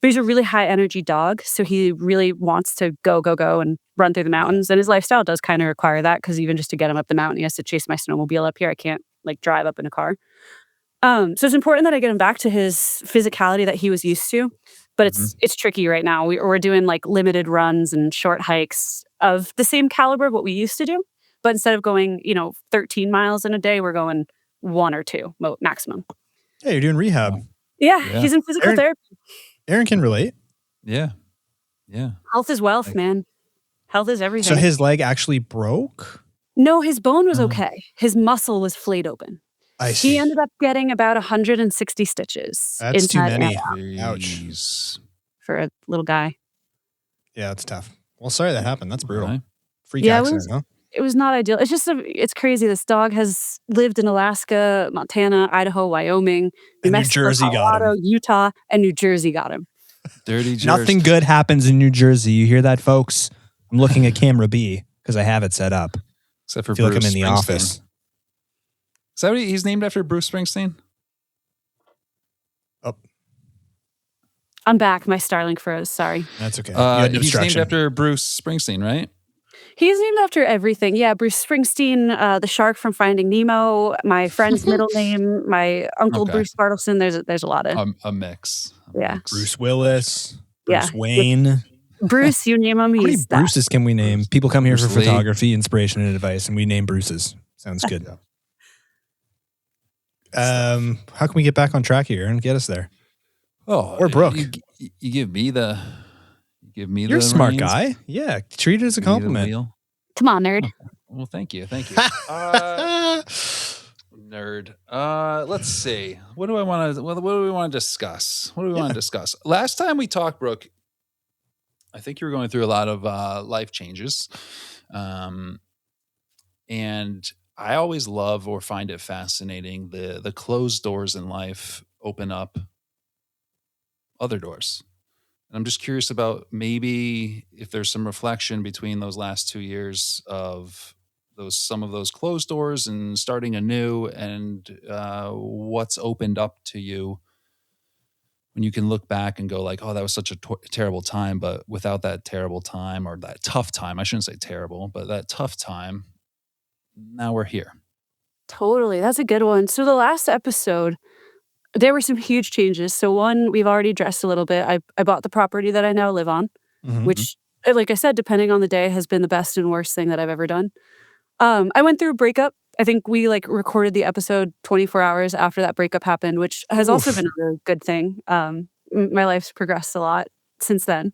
but he's a really high energy dog. So he really wants to go, go, go and run through the mountains. And his lifestyle does kind of require that because even just to get him up the mountain, he has to chase my snowmobile up here. I can't like drive up in a car. So it's important that I get him back to his physicality that he was used to. But it's tricky right now. We're doing like limited runs and short hikes of the same caliber of what we used to do. But instead of going, 13 miles in a day, we're going 1 or 2 maximum. Hey, you're doing rehab. Yeah, he's in physical therapy. Aaron can relate. Yeah. Health is wealth, man. Health is everything. So his leg actually broke? No, his bone was okay. His muscle was flayed open. I see. He ended up getting about 160 stitches. That's too many. Ouch. For a little guy. Yeah, it's tough. Well, sorry that happened. That's brutal. Right. Freak accident, huh? It was not ideal. It's just, it's crazy. This dog has lived in Alaska, Montana, Idaho, Wyoming, New Mexico, Jersey Colorado, got him. Utah, and New Jersey got him. Dirty Jersey. Nothing good happens in New Jersey. You hear that, folks? I'm looking at camera B because I have it set up. Except for I feel Bruce like I'm in the Springsteen. office. Is that what he's named after? Bruce Springsteen? Oh, I'm back. My Starlink froze. Sorry. that's okay. You had an He's named obstruction. after Bruce Springsteen, right? He's named after everything. Yeah, Bruce Springsteen, the shark from Finding Nemo, my friend's middle name, my uncle Okay. Bruce Bartleson. There's a lot of A mix. Yeah. Bruce Willis, Yeah. Bruce Wayne. Bruce. You name him, How many he's that. Bruces can we name? People come here Bruce for Lee. photography, inspiration, and advice, and we name Bruces. Sounds good. How can we get back on track here and get us there? Oh, Or Brooke. You give me the. You're a smart guy. Yeah, treat it as a compliment. Come on, nerd. Well, thank you. Nerd. Let's see. What do we want to discuss? Last time we talked, Brooke, I think you were going through a lot of life changes. And I always love or find it fascinating the closed doors in life open up other doors. And I'm just curious about maybe if there's some reflection between those last 2 years of some of those closed doors and starting anew, and what's opened up to you when you can look back and go like, oh, that was such a terrible time, but without that terrible time, or that tough time, I shouldn't say terrible, but that tough time, now we're here. Totally. That's a good one. So the last episode, there were some huge changes. So one, we've already addressed a little bit. I bought the property that I now live on, which, like I said, depending on the day, has been the best and worst thing that I've ever done. I went through a breakup. I think we recorded the episode 24 hours after that breakup happened, which has also been a really good thing. My life's progressed a lot since then.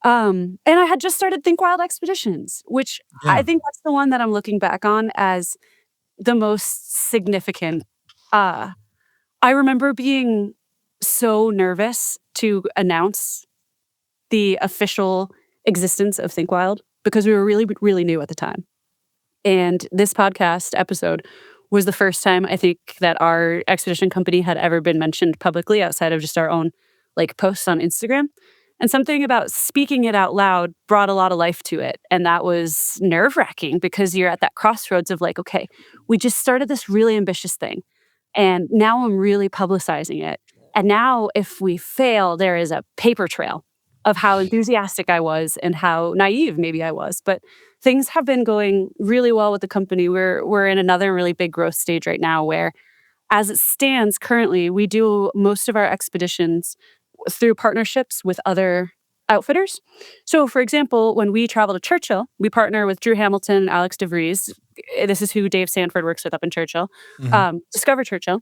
And I had just started Think Wild Expeditions, which I think that's the one that I'm looking back on as the most significant. I remember being so nervous to announce the official existence of Think Wild because we were really, really new at the time. And this podcast episode was the first time I think that our expedition company had ever been mentioned publicly outside of just our own posts on Instagram. And something about speaking it out loud brought a lot of life to it. And that was nerve-wracking because you're at that crossroads of okay, we just started this really ambitious thing. And now I'm really publicizing it. And now if we fail, there is a paper trail of how enthusiastic I was and how naive maybe I was. But things have been going really well with the company. We're in another really big growth stage right now where, as it stands currently, we do most of our expeditions through partnerships with other outfitters. So, for example, when we travel to Churchill, we partner with Drew Hamilton and Alex DeVries. This is who Dave Sanford works with up in Churchill, Discover Churchill.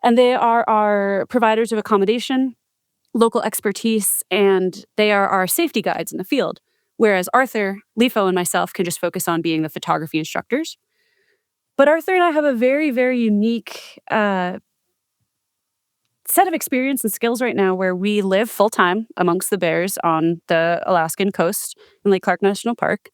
And they are our providers of accommodation, local expertise, and they are our safety guides in the field. Whereas Arthur, Lifo, and myself can just focus on being the photography instructors. But Arthur and I have a very, very unique set of experience and skills right now where we live full-time amongst the bears on the Alaskan coast in Lake Clark National Park.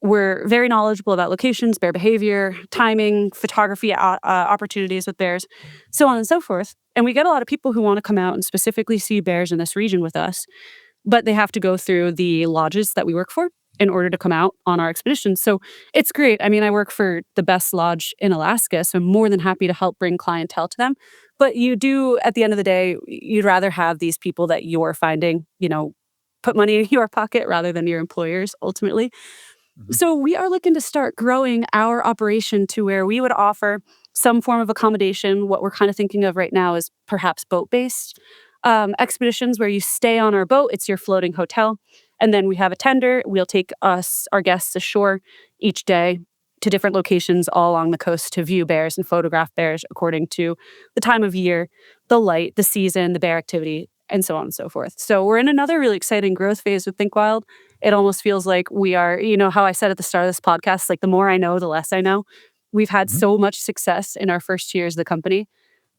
We're very knowledgeable about locations, bear behavior, timing, photography opportunities with bears, so on and so forth. And we get a lot of people who want to come out and specifically see bears in this region with us, but they have to go through the lodges that we work for. in order to come out on our expedition. So it's great. I mean, I work for the best lodge in Alaska, so I'm more than happy to help bring clientele to them. But you do, at the end of the day, you'd rather have these people that you're finding, put money in your pocket rather than your employers ultimately. Mhm. So we are looking to start growing our operation to where we would offer some form of accommodation. What we're kind of thinking of right now is perhaps boat-based expeditions where you stay on our boat. It's your floating hotel. And then we have a tender. We'll take our guests ashore each day to different locations all along the coast to view bears and photograph bears according to the time of year, the light, the season, the bear activity, and so on and so forth. So we're in another really exciting growth phase with Think Wild. It almost feels like we are, how I said at the start of this podcast, like the more I know, the less I know. We've had Mhm. so much success in our first years of the company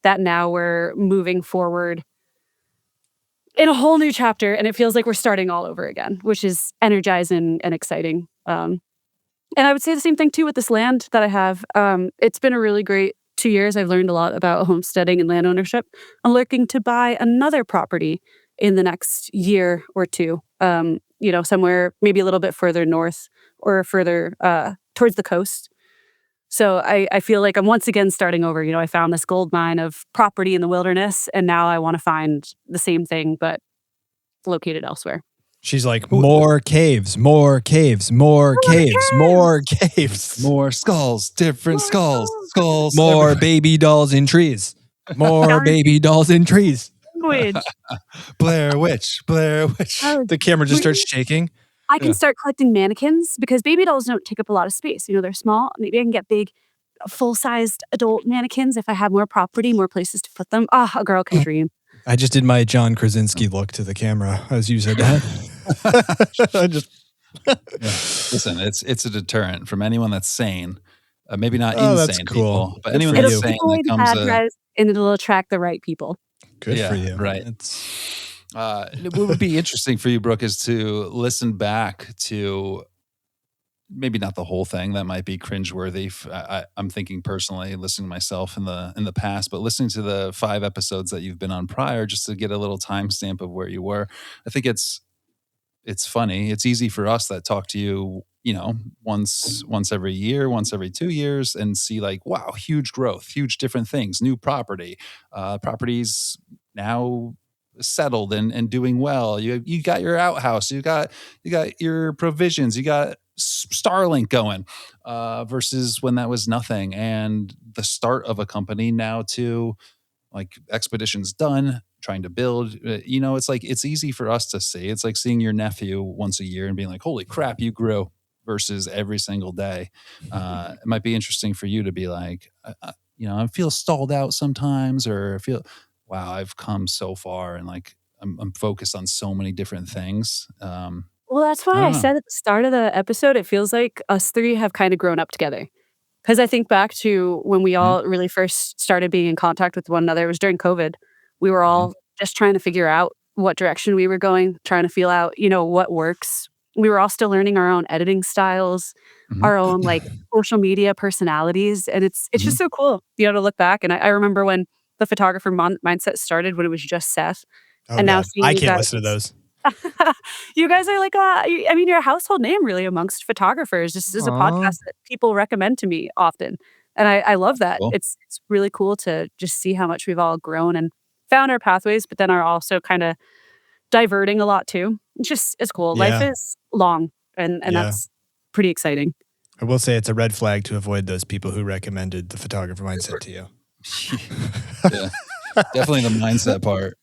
that now we're moving forward in a whole new chapter, and it feels like we're starting all over again, which is energizing and exciting. And I would say the same thing too with this land that I have. It's been a really great 2 years. I've learned a lot about homesteading and land ownership. I'm looking to buy another property in the next year or two. Somewhere maybe a little bit further north or further towards the coast. So I feel like I'm once again starting over. I found this gold mine of property in the wilderness, and now I want to find the same thing, but located elsewhere. She's like, more caves, more caves, more caves, more caves. More skulls, different More skulls, skulls. skulls. More everywhere. baby dolls in trees. More Darn baby dolls in trees. language. Blair Witch, Blair Witch. Oh, The camera just we- starts shaking. I can Yeah. start collecting mannequins because baby dolls don't take up a lot of space. They're small. Maybe I can get big, full-sized adult mannequins if I have more property, more places to put them. Ah, a girl can dream. I just did my John Krasinski look to the camera as you said that. I just Yeah. Listen, it's a deterrent from anyone that's sane. Maybe not Oh, that's insane cool. people, but Good anyone for that's you. sane Keep away that the comes. bad guys, and it'll attract the right people. Good for you. Right. What would be interesting for you, Brooke, is to listen back to maybe not the whole thing. That might be cringeworthy. I'm thinking personally, listening to myself in the past, but listening to the 5 episodes that you've been on prior, just to get a little timestamp of where you were. I think it's funny. It's easy for us that talk to you, once every year, once every 2 years, and see like, wow, huge growth, huge different things, new property, properties now settled and doing well. You got your outhouse, you got your provisions, you got Starlink going, versus when that was nothing, and the start of a company now to like expeditions done, trying to build. It's like it's easy for us to see. It's like seeing your nephew once a year and being like, holy crap, you grew, versus every single day. It might be interesting for you to be like, I feel stalled out sometimes, or I feel, wow, I've come so far, and like I'm focused on so many different things. Well, that's I why I don't know. said at the start of the episode, it feels like us three have kind of grown up together. Because I think back to when we Mhm. all really first started being in contact with one another. It was during COVID. We were Mhm. all just trying to figure out what direction we were going, trying to feel out, what works. We were all still learning our own editing styles, Mhm. our own like social media personalities, and it's Mhm. just so cool, to look back. And I remember when the photographer mindset started, when it was just Seth, Oh and now God, seeing I you can't guys. listen to those. You guys are like, you're a household name really amongst photographers. This is a Aw. podcast that people recommend to me often. And I love that. Cool. It's really cool to just see how much we've all grown and found our pathways, but then are also kind of diverting a lot too. It's cool. Life Yeah, is long and yeah. that's pretty exciting. I will say it's a red flag to avoid those people who recommended the photographer mindset to you. Yeah, definitely the mindset part.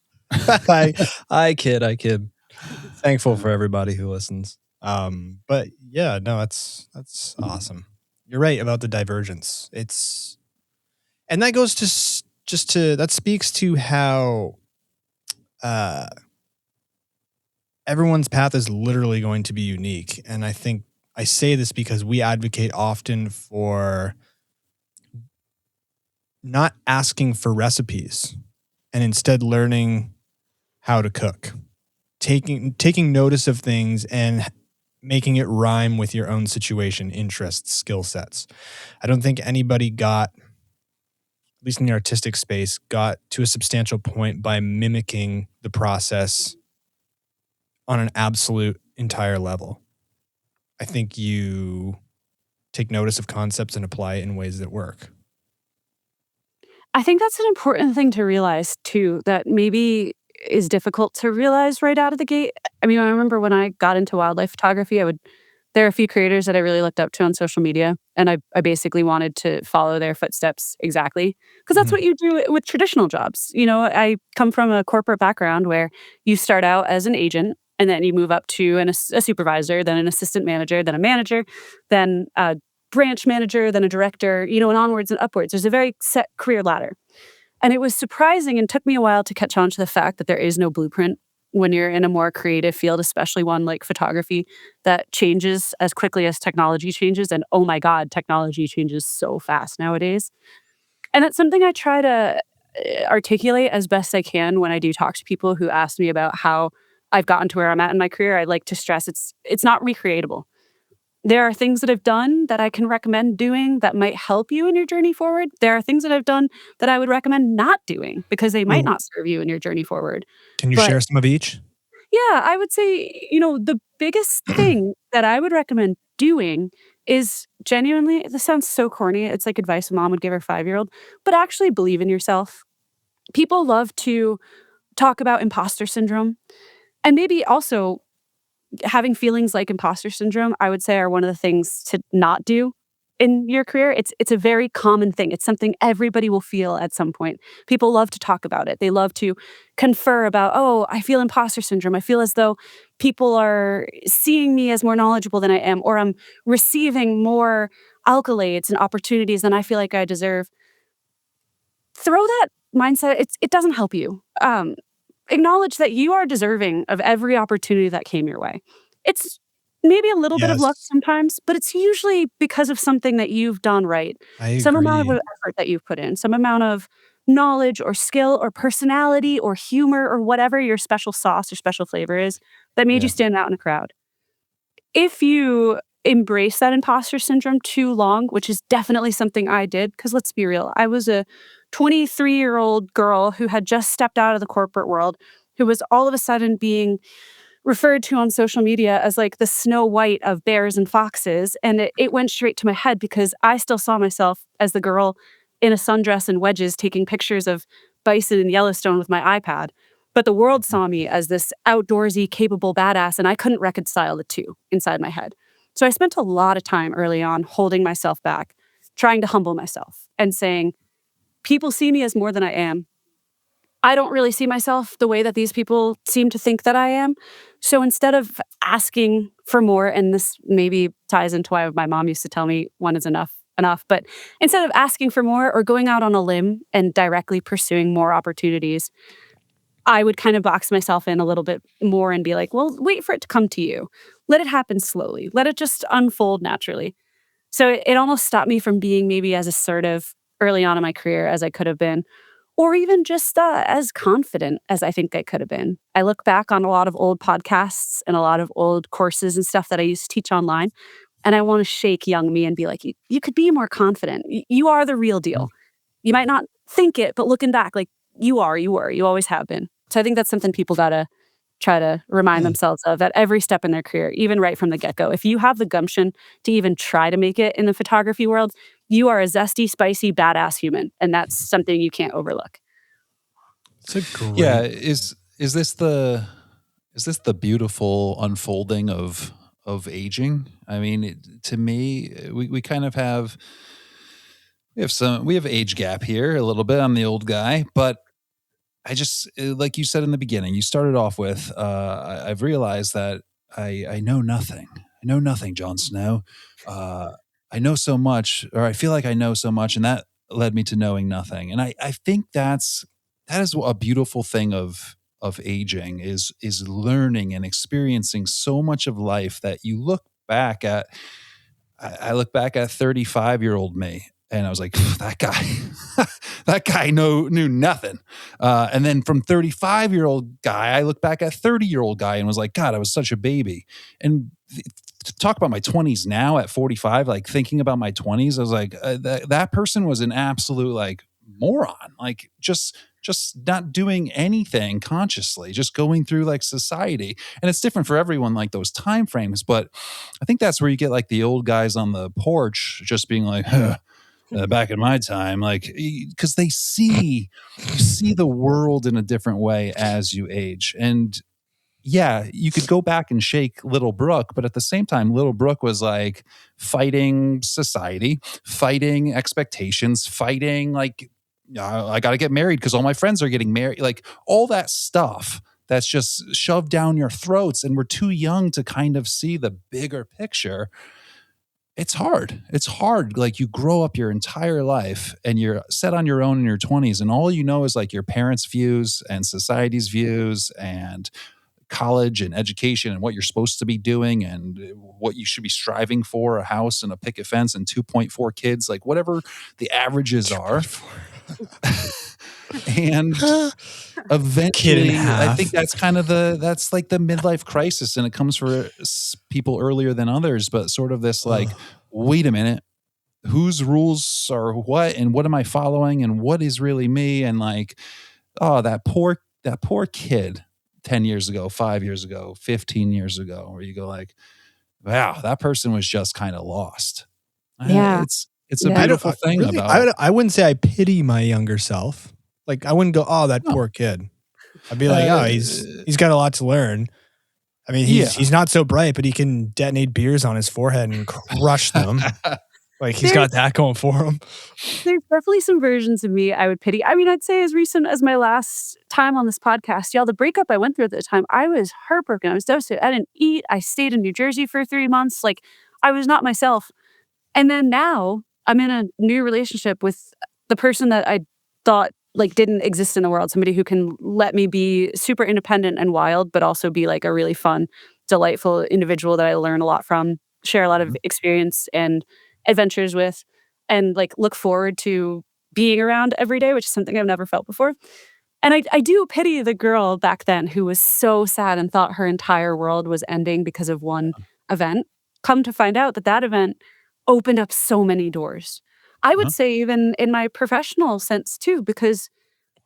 I kid. Thankful for everybody who listens. But yeah, no, that's awesome. You're right about the divergence. And that goes to that speaks to how everyone's path is literally going to be unique. And I think I say this because we advocate often for not asking for recipes and instead learning how to cook. Taking notice of things and making it rhyme with your own situation, interests, skill sets. I don't think anybody got, at least in the artistic space, got to a substantial point by mimicking the process on an absolute entire level. I think you take notice of concepts and apply it in ways that work. I think that's an important thing to realize too, that maybe is difficult to realize right out of the gate. I mean, I remember when I got into wildlife photography, there are a few creators that I really looked up to on social media, and I basically wanted to follow their footsteps exactly because that's Mhm. what you do with traditional jobs. You know, I come from a corporate background where you start out as an agent and then you move up to a supervisor, then an assistant manager, then a manager, then a branch manager, then a director, you know, and onwards and upwards. There's a very set career ladder. And it was surprising and took me a while to catch on to the fact that there is no blueprint when you're in a more creative field, especially one like photography that changes as quickly as technology changes. And oh my God, technology changes so fast nowadays. And that's something I try to articulate as best I can when I do talk to people who ask me about how I've gotten to where I'm at in my career. I like to stress it's not recreatable. There are things that I've done that I can recommend doing that might help you in your journey forward. There are things that I've done that I would recommend not doing because they might Well, not serve you in your journey forward. can you But share some of each? yeah, I would say, you know, the biggest thing that I would recommend doing is genuinely, this sounds so corny. It's like advice a mom would give her 5-year-old, but actually believe in yourself. People love to talk about imposter syndrome and maybe also having feelings like imposter syndrome, I would say are one of the things to not do in your career. It's a very common thing. It's something everybody will feel at some point. People love to talk about it. They love to confer about, "Oh, I feel imposter syndrome. I feel as though people are seeing me as more knowledgeable than I am, or I'm receiving more accolades and opportunities than I feel like I deserve." Throw that mindset, it doesn't help you. Acknowledge that you are deserving of every opportunity that came your way. It's maybe a little bit of luck Yes, sometimes, but it's usually because of something that you've done right. I Some amount of agree. effort that you've put in, some amount of knowledge or skill or personality or humor or whatever your special sauce or special flavor is that made you Yeah. stand out in a crowd. If you embrace that imposter syndrome too long, which is definitely something I did, because let's be real, I was a 23-year-old girl who had just stepped out of the corporate world, who was all of a sudden being referred to on social media as like the Snow White of bears and foxes. And it went straight to my head because I still saw myself as the girl in a sundress and wedges taking pictures of bison in Yellowstone with my iPad. But the world saw me as this outdoorsy, capable badass, and I couldn't reconcile the two inside my head. So I spent a lot of time early on holding myself back, trying to humble myself and saying, people see me as more than I am. I don't really see myself the way that these people seem to think that I am. So instead of asking for more, and this maybe ties into why my mom used to tell me one is enough, but instead of asking for more or going out on a limb and directly pursuing more opportunities, I would kind of box myself in a little bit more and be like, well, wait for it to come to you. Let it happen slowly. Let it just unfold naturally. So it almost stopped me from being maybe as assertive early on in my career as I could have been, or even just as confident as I think I could have been. I look back on a lot of old podcasts and a lot of old courses and stuff that I used to teach online, and I want to shake young me and be like, you could be more confident. You are the real deal. You might not think it, but looking back, like you were, you always have been. So I think that's something people gotta try to remind Hmm. themselves of at every step in their career, even right from the get-go. If you have the gumption to even try to make it in the photography world, you are a zesty, spicy, badass human, and that's something you can't overlook. It's a Yeah. great. Is this the beautiful unfolding of aging? I mean, to me, we kind of have we have age gap here a little bit. I'm the old guy, but I just like you said in the beginning, you started off with I've realized that I know nothing. I know nothing, Jon Snow. Uh, I know so much, or I feel like I know so much, and that led me to knowing nothing. And I think that is a beautiful thing of aging is learning and experiencing so much of life that you look back at. I look back at 35-year-old me and I was like, that guy, that guy knew nothing. And then from 35-year-old guy, I look back at 30-year-old guy and was like, God, I was such a baby. And to talk about my 20s now at 45, like thinking about my 20s, I was like, that person was an absolute like moron. Like just not doing anything consciously, just going through like society. And it's different for everyone, like those time frames. But I think that's where you get like the old guys on the porch just being like, back in my time, like, because you see the world in a different way as you age. And yeah, you could go back and shake little Brooke, but at the same time, little Brooke was like fighting society, fighting expectations, fighting like, I got to get married because all my friends are getting married. Like all that stuff that's just shoved down your throats. And we're too young to kind of see the bigger picture. It's hard. It's hard. Like you grow up your entire life and you're set on your own in your 20s. And all you know is like your parents' views and society's views and college and education and what you're supposed to be doing and what you should be striving for, a house and a picket fence and 2.4 kids, like whatever the averages are. And eventually I think that's kind of that's like the midlife crisis, and it comes for people earlier than others, but sort of this like, wait a minute, whose rules are what and what am I following and what is really me? And like, oh, that poor kid 10 years ago, 5 years ago, 15 years ago, where you go like, wow, that person was just kind of lost. Yeah. It's a beautiful thing really, about. I wouldn't say I pity my younger self. Like I wouldn't go, oh, that poor kid. I'd be like, oh, he's got a lot to learn. I mean, he's not so bright, but he can detonate beers on his forehead and crush them. Like he's got that going for him. There's definitely some versions of me I would pity. I mean, I'd say as recent as my last time on this podcast, y'all, the breakup I went through at the time, I was heartbroken. I was devastated. I didn't eat. I stayed in New Jersey for 3 months. Like I was not myself. And then now I'm in a new relationship with the person that I thought like didn't exist in the world. Somebody who can let me be super independent and wild, but also be like a really fun, delightful individual that I learn a lot from, share a lot of experience and adventures with, and like look forward to being around every day, which is something I've never felt before. And I do pity the girl back then who was so sad and thought her entire world was ending because of one event. Come to find out that that event opened up so many doors. I would say even in my professional sense too, because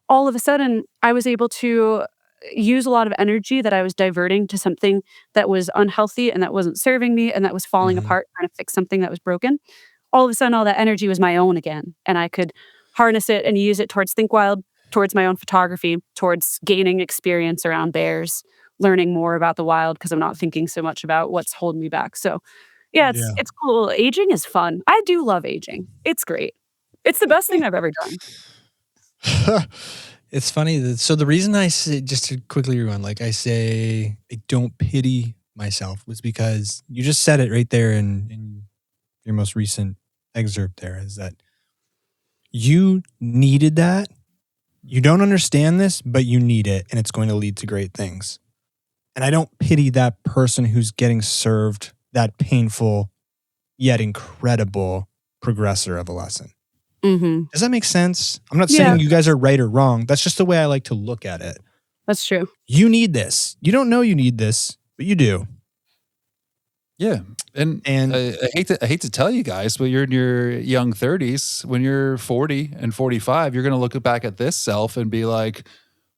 all of a sudden I was able to use a lot of energy that I was diverting to something that was unhealthy and that wasn't serving me and that was falling apart, trying to fix something that was broken. All of a sudden, all that energy was my own again. And I could harness it and use it towards Think Wild, towards my own photography, towards gaining experience around bears, learning more about the wild because I'm not thinking so much about what's holding me back. So yeah, it's cool. Aging is fun. I do love aging. It's great. It's the best thing I've ever done. It's funny. So the reason I say, just to quickly rewind, like I say, I don't pity myself was because you just said it right there in your most recent excerpt there, is that you needed that. You don't understand this, but you need it, and it's going to lead to great things. And I don't pity that person who's getting served that painful yet incredible progressor of a lesson. Does that make sense? I'm not saying you guys are right or wrong. That's just the way I like to look at it. That's true. You need this. You don't know you need this, but you do. Yeah. And I hate to tell you guys, but you're in your young 30s. When you're 40 and 45, you're going to look back at this self and be like,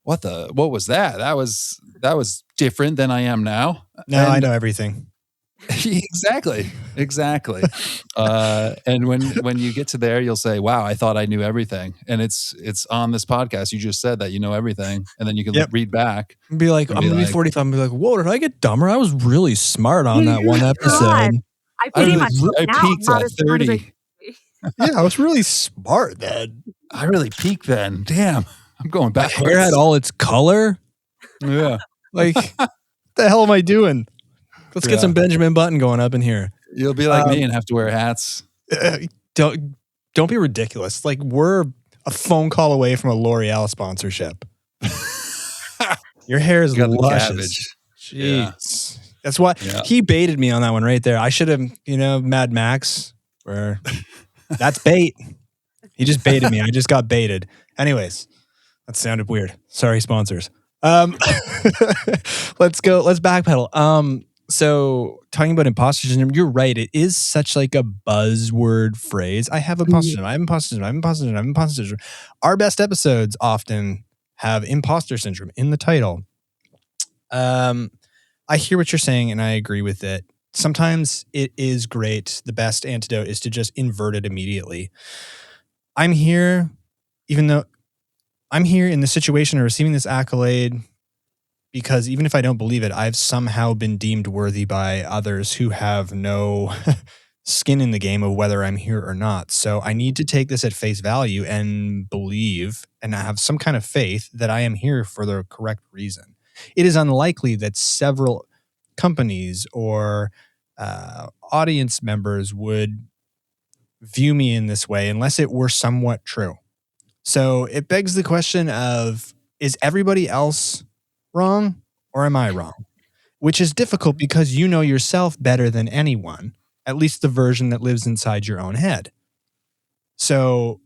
what was that? That was different than I am now. Now I know everything. Exactly. And when you get to there, you'll say, wow, I thought I knew everything. And it's on this podcast. You just said that you know everything. And then you can read back. And be like, I'm going to be 45 and be like, whoa, did I get dumber? I was really smart on that one episode. God. I pretty much peaked at 30. Yeah, I was really smart then. I really peaked then. Damn. I'm going back. My hair had all its color. Yeah. Like, what the hell am I doing? Let's get some Benjamin Button going up in here. You'll be like me and have to wear hats. Don't be ridiculous. Like, we're a phone call away from a L'Oreal sponsorship. Your hair is luscious. Jeez. That's why he baited me on that one right there. I should have, Mad Max, where that's bait. He just baited me. I just got baited. Anyways, that sounded weird. Sorry, sponsors. Let's go. Let's backpedal. So talking about imposter syndrome, you're right. It is such like a buzzword phrase. I have imposter syndrome. I have imposter syndrome. I have imposter syndrome. I have imposter syndrome. Our best episodes often have imposter syndrome in the title. I hear what you're saying and I agree with it. Sometimes it is great. The best antidote is to just invert it immediately. I'm here, even though I'm here in the situation of receiving this accolade, because even if I don't believe it, I've somehow been deemed worthy by others who have no skin in the game of whether I'm here or not. So I need to take this at face value and believe and have some kind of faith that I am here for the correct reason. It is unlikely that several companies or audience members would view me in this way unless it were somewhat true. So it begs the question of, is everybody else wrong or am I wrong? Which is difficult because you know yourself better than anyone, at least the version that lives inside your own head. So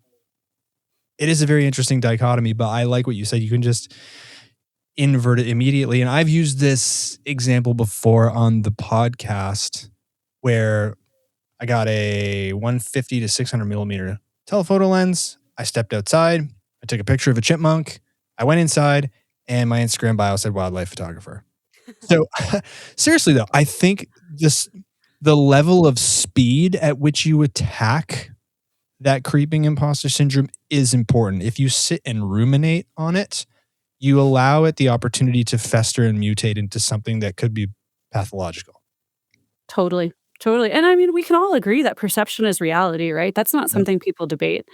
it is a very interesting dichotomy, but I like what you said. You can just invert it immediately. And I've used this example before on the podcast where I got a 150 to 600 millimeter telephoto lens. I stepped outside. I took a picture of a chipmunk. I went inside and my Instagram bio said wildlife photographer. So seriously though, I think the level of speed at which you attack that creeping imposter syndrome is important. If you sit and ruminate on it, you allow it the opportunity to fester and mutate into something that could be pathological. Totally. Totally. And I mean, we can all agree that perception is reality, right? That's not Yeah. something people debate.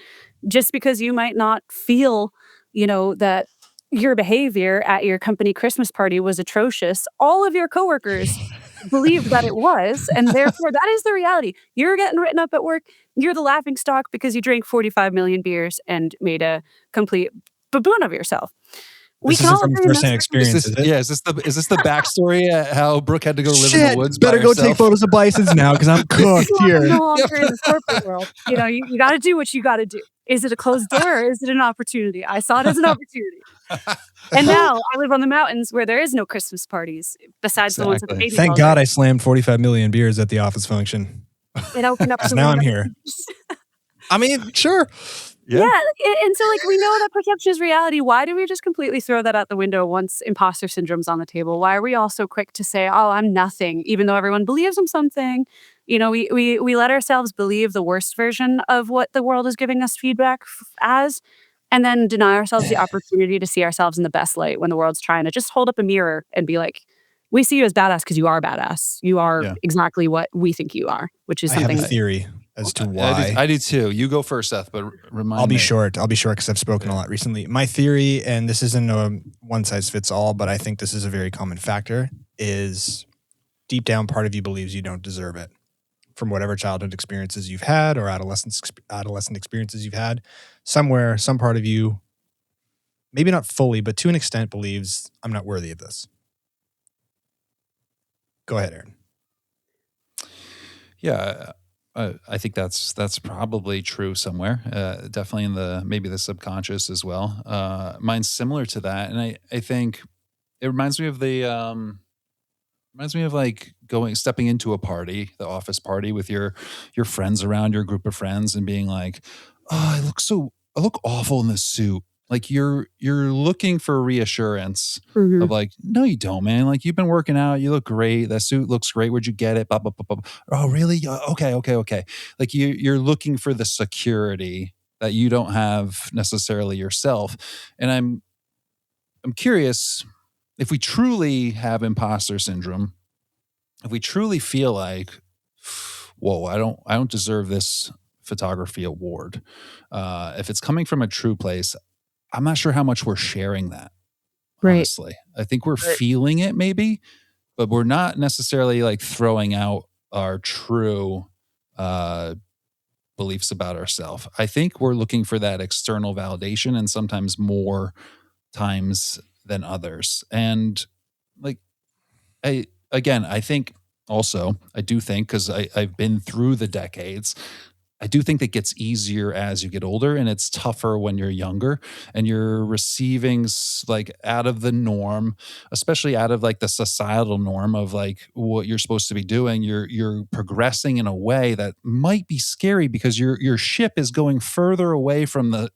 Just because you might not feel, that your behavior at your company Christmas party was atrocious, all of your coworkers believe that it was, and therefore that is the reality. You're getting written up at work. You're the laughing stock because you drank 45 million beers and made a complete baboon of yourself. We This can isn't all from agree in those firsthand experience, is it? Yeah, is this the backstory how Brooke had to go live in the Shit, woods by better go take herself? photos of bisons now because I'm cooked I'm here. no longer in the corporate world. You got to do what you got to do. Is it a closed door or is it an opportunity? I saw it as an opportunity. And now I live on the mountains where there is no Christmas parties besides the ones at the Exactly. baby Thank shelter. God I slammed 45 million beers at the office function. It opened up Because the now I'm windows. here. I mean, sure. Yeah. And so we know that perception is reality. Why do we just completely throw that out the window once imposter syndrome's on the table? Why are we all so quick to say, oh, I'm nothing, even though everyone believes I'm something? We let ourselves believe the worst version of what the world is giving us feedback as, and then deny ourselves the opportunity to see ourselves in the best light when the world's trying to just hold up a mirror and be like, we see you as badass because you are badass. You are exactly what we think you are, which is I have something. a theory as to why. I do too. You go first, Seth, but remind me. I'll be short because I've spoken a lot recently. My theory, and this isn't a one size fits all, but I think this is a very common factor, is deep down part of you believes you don't deserve it. From whatever childhood experiences you've had or adolescent experiences you've had, somewhere, some part of you, maybe not fully, but to an extent believes I'm not worthy of this. Go ahead, Aaron. Yeah, I think that's probably true somewhere. Definitely in maybe the subconscious as well. Mine's similar to that, and I think it reminds me of like stepping into a party, the office party with your friends around, your group of friends, and being like, "Oh, I look awful in this suit." Like you're looking for reassurance of like, "No, you don't, man. Like you've been working out. You look great. That suit looks great. Where'd you get it? Blah, blah, blah, blah. Oh, really? Okay. Like you're looking for the security that you don't have necessarily yourself. And I'm curious if we truly have imposter syndrome, if we truly feel like, whoa, I don't deserve this photography award. If it's coming from a true place, I'm not sure how much we're sharing that. Right. Honestly, I think we're feeling it maybe, but we're not necessarily like throwing out our true beliefs about ourselves. I think we're looking for that external validation, and sometimes more times than others. And like, I think also, I do think, because I've been through the decades, I do think it gets easier as you get older, and it's tougher when you're younger and you're receiving like out of the norm, especially out of like the societal norm of like what you're supposed to be doing. You're progressing in a way that might be scary because your ship is going further away from the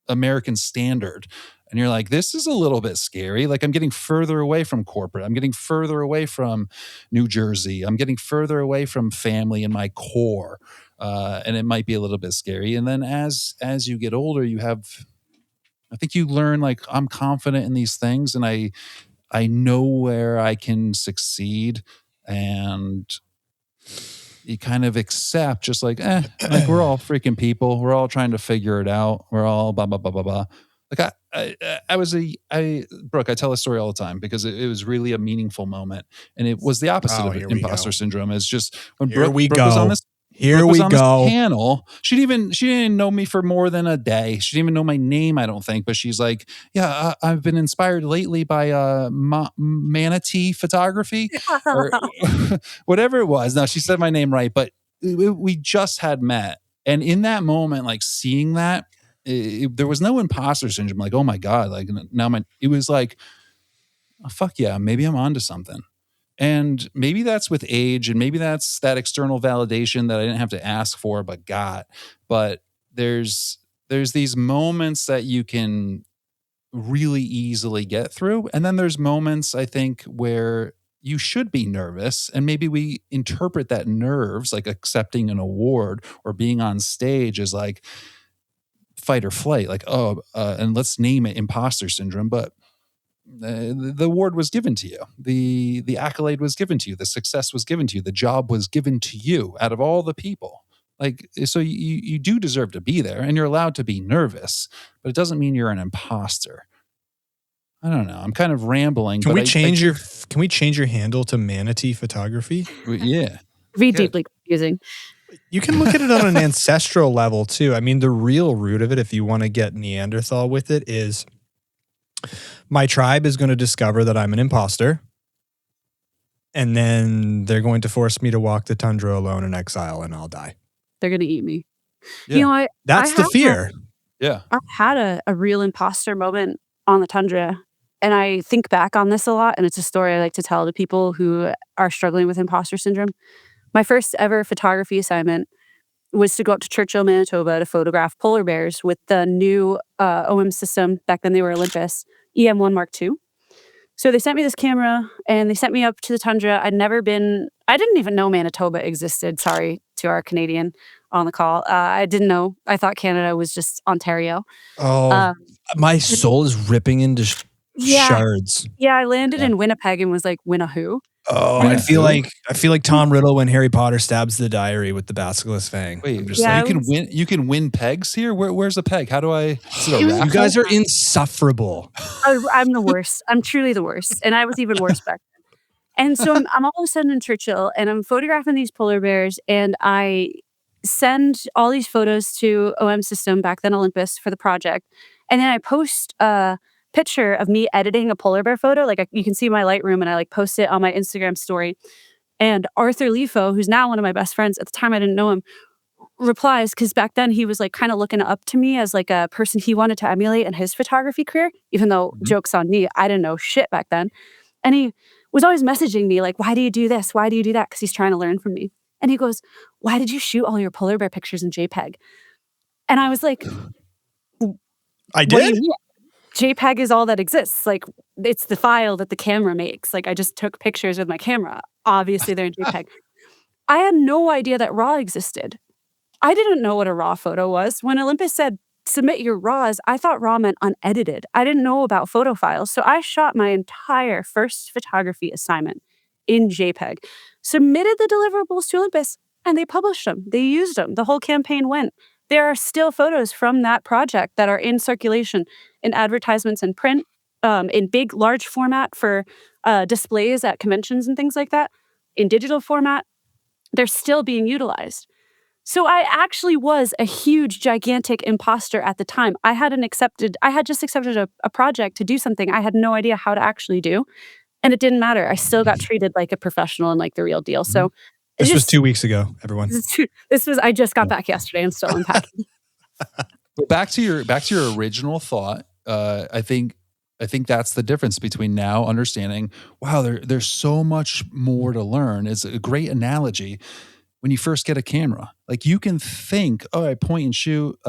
American standard. And you're like, this is a little bit scary. Like, I'm getting further away from corporate. I'm getting further away from New Jersey. I'm getting further away from family and my core. And it might be a little bit scary. And then as you get older, I think you learn like, I'm confident in these things and I know where I can succeed. And you kind of accept just like we're all freaking people. We're all trying to figure it out. We're all blah, blah, blah, blah, blah. Like Brooke, I tell a story all the time because it was really a meaningful moment. And it was the opposite of imposter syndrome. It's just when Brooke was on this panel, she didn't know me for more than a day. She didn't even know my name, I don't think. But she's like, yeah, I've been inspired lately by manatee photography or whatever it was. Now, she said my name right, but we just had met. And in that moment, like seeing that, there was no imposter syndrome. Like, oh my God, like now it was like, oh, fuck yeah, maybe I'm onto something. And maybe that's with age, and maybe that's that external validation that I didn't have to ask for but got. But there's these moments that you can really easily get through. And then there's moments, I think, where you should be nervous. And maybe we interpret that nerves, like accepting an award or being on stage, as like fight or flight. Like, and let's name it imposter syndrome. But the award was given to you. The accolade was given to you. The success was given to you. The job was given to you out of all the people. Like, so you do deserve to be there, and you're allowed to be nervous, but it doesn't mean you're an imposter. I don't know. I'm kind of rambling. Can we change your handle to manatee photography? Yeah. Deeply confusing. You can look at it on an ancestral level too. I mean, the real root of it, if you want to get Neanderthal with it, is my tribe is going to discover that I'm an imposter, and then they're going to force me to walk the tundra alone in exile, and I'll die. They're going to eat me. Yeah. You know, that's the fear. I've had a real imposter moment on the tundra, and I think back on this a lot, and it's a story I like to tell to people who are struggling with imposter syndrome. My first ever photography assignment was to go up to Churchill, Manitoba to photograph polar bears with the new OM system. Back then they were Olympus, EM1 Mark II. So they sent me this camera and they sent me up to the tundra. I didn't even know Manitoba existed. Sorry to our Canadian on the call. I didn't know. I thought Canada was just Ontario. Oh, my soul is ripping into shards. Yeah, I landed in Winnipeg and was like, Winna-who? Oh, I feel like Tom Riddle when Harry Potter stabs the diary with the basilisk fang. Wait, you can win pegs here? Where's a peg? How do I? You guys are insufferable. I'm the worst. I'm truly the worst, and I was even worse back then. And so I'm all of a sudden in Churchill, and I'm photographing these polar bears, and I send all these photos to OM System, back then Olympus, for the project, and then I post picture of me editing a polar bear photo. Like you can see my Lightroom, and I like post it on my Instagram story. And Arthur Lefo, who's now one of my best friends, at the time I didn't know him, replies, because back then he was like kind of looking up to me as like a person he wanted to emulate in his photography career, even though joke's on me, I didn't know shit back then. And he was always messaging me like, why do you do this? Why do you do that? Because he's trying to learn from me. And he goes, why did you shoot all your polar bear pictures in JPEG? And I was like, I did? JPEG is all that exists. Like, it's the file that the camera makes. Like, I just took pictures with my camera. Obviously, they're in JPEG. I had no idea that RAW existed. I didn't know what a RAW photo was. When Olympus said, submit your RAWs, I thought RAW meant unedited. I didn't know about photo files. So I shot my entire first photography assignment in JPEG, submitted the deliverables to Olympus, and they published them. They used them. The whole campaign went. There are still photos from that project that are in circulation, in advertisements and print, in big, large format for displays at conventions and things like that, in digital format. They're still being utilized. So I actually was a huge, gigantic imposter at the time. I had just accepted a project to do something I had no idea how to actually do. And it didn't matter. I still got treated like a professional and like the real deal. So This was 2 weeks ago, everyone. I just got back yesterday and still unpacking. But back to your original thought. I think that's the difference between now understanding, wow, there's so much more to learn. It's a great analogy. When you first get a camera, like you can think, all right, point and shoot,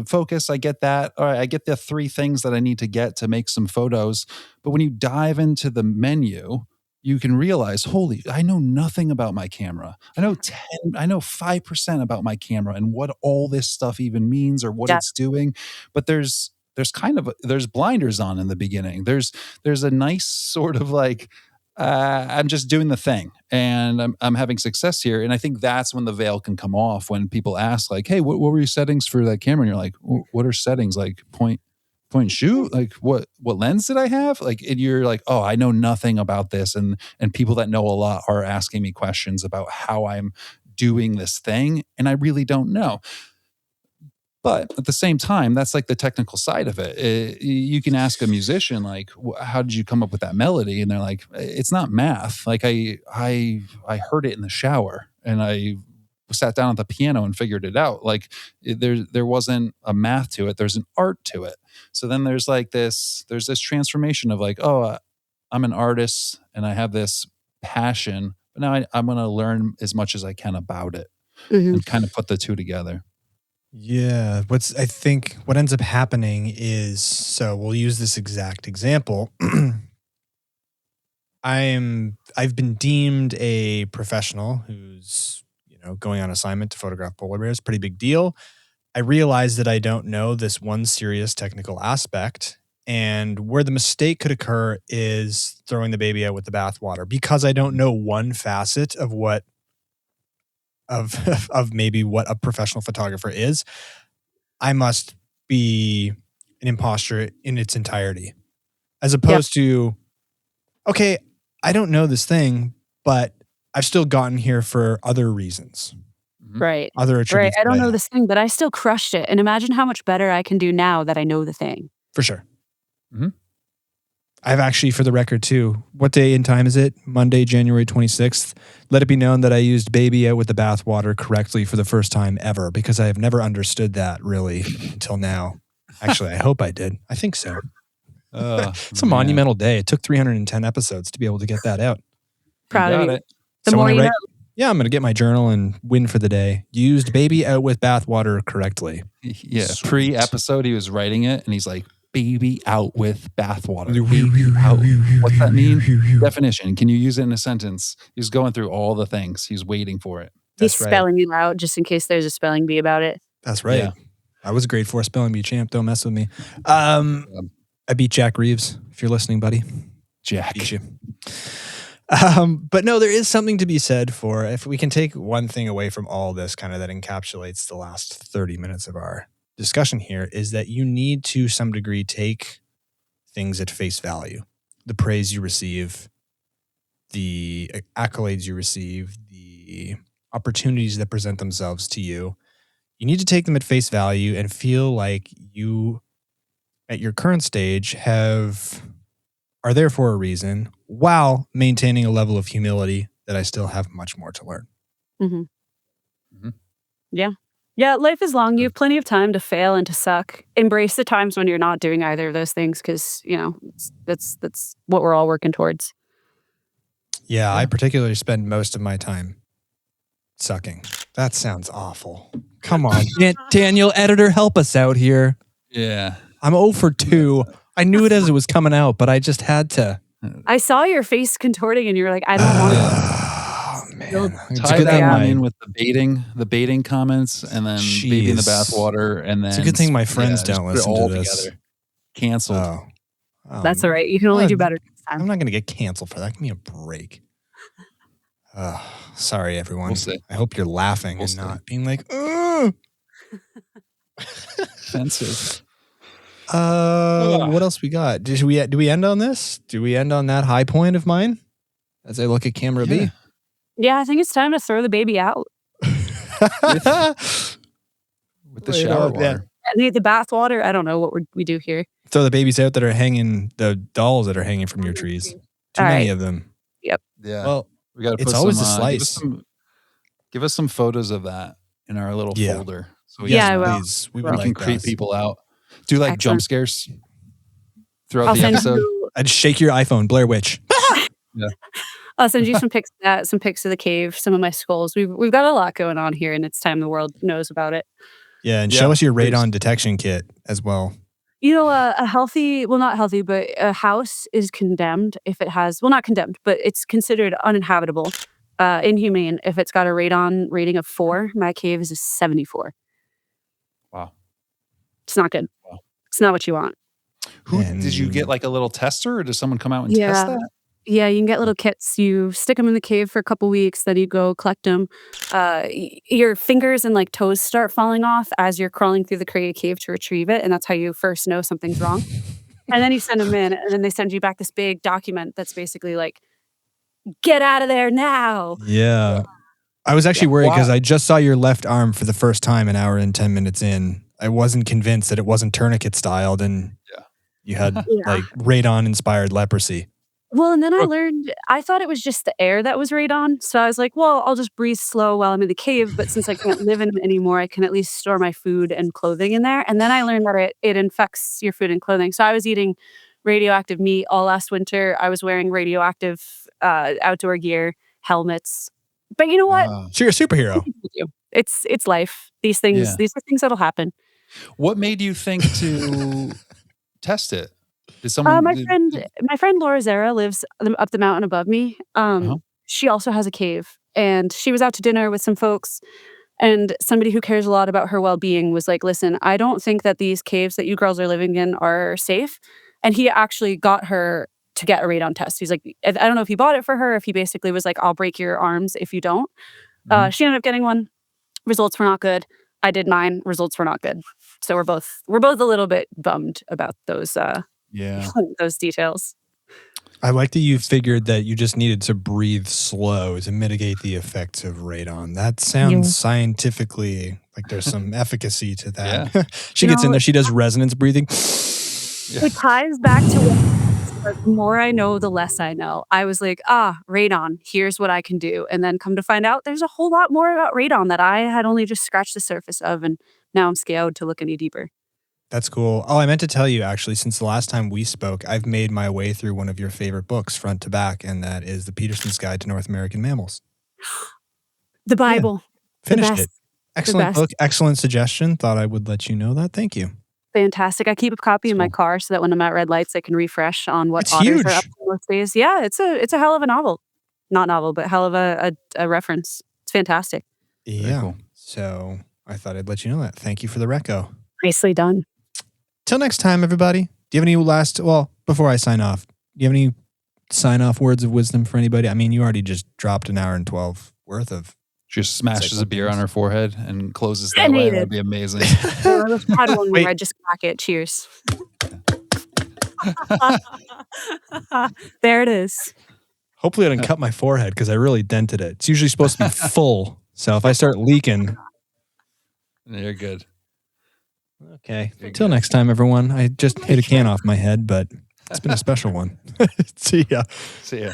focus, I get that. All right, I get the 3 things that I need to get to make some photos. But when you dive into the menu, you can realize, holy, I know nothing about my camera. I know 5% about my camera and what all this stuff even means or what it's doing. But there's blinders on in the beginning. There's a nice sort of like, I'm just doing the thing and I'm having success here. And I think that's when the veil can come off, when people ask like, hey, what were your settings for that camera? And you're like, what are settings? Like point and shoot? Like what lens did I have? Like, and you're like, oh, I know nothing about this. And people that know a lot are asking me questions about how I'm doing this thing. And I really don't know. But at the same time, that's like the technical side of it. You can ask a musician, like, how did you come up with that melody? And they're like, it's not math. Like I heard it in the shower and I sat down at the piano and figured it out. Like there wasn't a math to it. There's an art to it. So then there's this transformation of like, oh, I'm an artist and I have this passion, but now I'm going to learn as much as I can about it and kind of put the two together. Yeah. I think what ends up happening is, so we'll use this exact example. I've been deemed a professional who's, going on assignment to photograph polar bears. Pretty big deal. I realize that I don't know this one serious technical aspect, and where the mistake could occur is throwing the baby out with the bathwater, because I don't know one facet of maybe what a professional photographer is. I must be an imposter in its entirety, as opposed to, okay, I don't know this thing, but I've still gotten here for other reasons. Right. Other attributes. Right. I don't know this thing, but I still crushed it. And imagine how much better I can do now that I know the thing. For sure. Mm-hmm. I've actually, for the record too, what day and time is it? Monday, January 26th. Let it be known that I used baby out with the bathwater correctly for the first time ever, because I have never understood that really until now. Actually, I hope I did. I think so. It's a monumental day. It took 310 episodes to be able to get that out. Proud of you. The So more you know. Yeah, I'm going to get my journal and win for the day. Used baby out with bathwater correctly. Yeah. Sweet. Pre-episode, he was writing it and he's like, baby out with bathwater. Baby out. What's that mean? Definition. Can you use it in a sentence? He's going through all the things. He's waiting for it. He's spelling it out just in case there's a spelling bee about it. That's right. Yeah. I was a grade 4 spelling bee champ. Don't mess with me. I beat Jack Reeves. If you're listening, buddy. Jack. Beat you. But no, there is something to be said for, if we can take one thing away from all this kind of that encapsulates the last 30 minutes of our discussion here, is that you need to some degree take things at face value. The praise you receive, the accolades you receive, the opportunities that present themselves to you. You need to take them at face value and feel like you, at your current stage, are there for a reason, while maintaining a level of humility that I still have much more to learn. Mm-hmm. Mm-hmm. Yeah. Yeah, life is long. You have plenty of time to fail and to suck. Embrace the times when you're not doing either of those things, because, that's what we're all working towards. Yeah, I particularly spend most of my time sucking. That sounds awful. Come on. Daniel, editor, help us out here. Yeah. I'm 0 for 2. I knew it as it was coming out, but I just had to. I saw your face contorting and you were like, I don't want to. Man. Tie that one in with the baiting comments, and then baby in the bathwater, and then it's a good thing my friends don't listen to this. Together. Canceled. That's all right. You can only do better next time. I'm not going to get canceled for that. Give me a break. Sorry, everyone. We'll see. I hope you're laughing and not being like, offensive. What else we got? Do we end on this? Do we end on that high point of mine as I look at camera B? Yeah, I think it's time to throw the baby out. with the shower water. Yeah. The bath water. I don't know what we do here. Throw the babies out that are hanging, the dolls that are hanging from your trees. Too many of them. Yep. Yeah. Well, we got to. It's always a slice. Give us some photos of that in our little Yeah. folder. So Yeah, I will. Please. We would we like can creep that. people out. Do like jump Excellent. scares throughout I'll the send episode. you. I'd shake your iPhone, Blair Witch. I'll send you some pics of that, some pics of the cave, some of my skulls. We've got a lot going on here, and it's time the world knows about it. Yeah, and Yeah, show us your please. radon detection kit as well. You know, a healthy, well, not healthy, but a house is condemned if it has, well, not condemned, but it's considered uninhabitable, inhumane if it's got a radon rating of 4. My cave is a 74. Wow. It's not good. Wow. It's not what you want. Did you get like a little tester, or does someone come out and test that? Yeah, you can get little kits. You stick them in the cave for a couple weeks, then you go collect them. Your fingers and like toes start falling off as you're crawling through the cave to retrieve it, and that's how you first know something's wrong. And then you send them in, and then they send you back this big document that's basically like, get out of there now. Yeah. I was actually worried because I just saw your left arm for the first time an hour and 10 minutes in. I wasn't convinced that it wasn't tourniquet styled and you had like radon inspired leprosy. Well, and then I learned, I thought it was just the air that was radon. So I was like, well, I'll just breathe slow while I'm in the cave. But since I can't live in it anymore, I can at least store my food and clothing in there. And then I learned that it infects your food and clothing. So I was eating radioactive meat all last winter. I was wearing radioactive outdoor gear, helmets. But you know what? So you're a superhero. It's life. These things are things that'll happen. What made you think to test it? Did someone? My friend Laura Zara lives up the mountain above me. She also has a cave, and she was out to dinner with some folks, and somebody who cares a lot about her well-being was like, listen, I don't think that these caves that you girls are living in are safe. And he actually got her to get a radon test. He's like, I don't know if he bought it for her, if he basically was like, I'll break your arms if you don't. She ended up getting one. Results were not good. I did mine. Results were not good. So we're both a little bit bummed about those those details. I like that you figured that you just needed to breathe slow to mitigate the effects of radon. That sounds scientifically like there's some efficacy to that. She gets in there, she does resonance breathing. It ties back to what the more I know, the less I know. I was like, radon, here's what I can do. And then come to find out there's a whole lot more about radon that I had only just scratched the surface of, and now I'm scared to look any deeper. That's cool. Oh, I meant to tell you, actually, since the last time we spoke, I've made my way through one of your favorite books, front to back, and that is The Peterson's Guide to North American Mammals. The Bible. Finished it. Excellent book. Excellent suggestion. Thought I would let you know that. Thank you. Fantastic. I keep a copy in my car so that when I'm at red lights, I can refresh on what authors are up to most days. Yeah, it's a hell of a novel. Not novel, but hell of a reference. It's fantastic. Yeah. Cool. So I thought I'd let you know that. Thank you for the reco. Nicely done. Till next time, everybody. Do you have any before I sign off, do you have any sign-off words of wisdom for anybody? I mean, you already just dropped an hour and 12 worth of... Just smashes a beer on her forehead and closes that way. That'd be amazing. Let's try one where I just crack it. Cheers. There it is. Hopefully I didn't cut my forehead because I really dented it. It's usually supposed to be full. So if I start leaking... You're good. Okay. Till next time, everyone. I just hit a can off my head, but it's been a special one. See ya. See ya.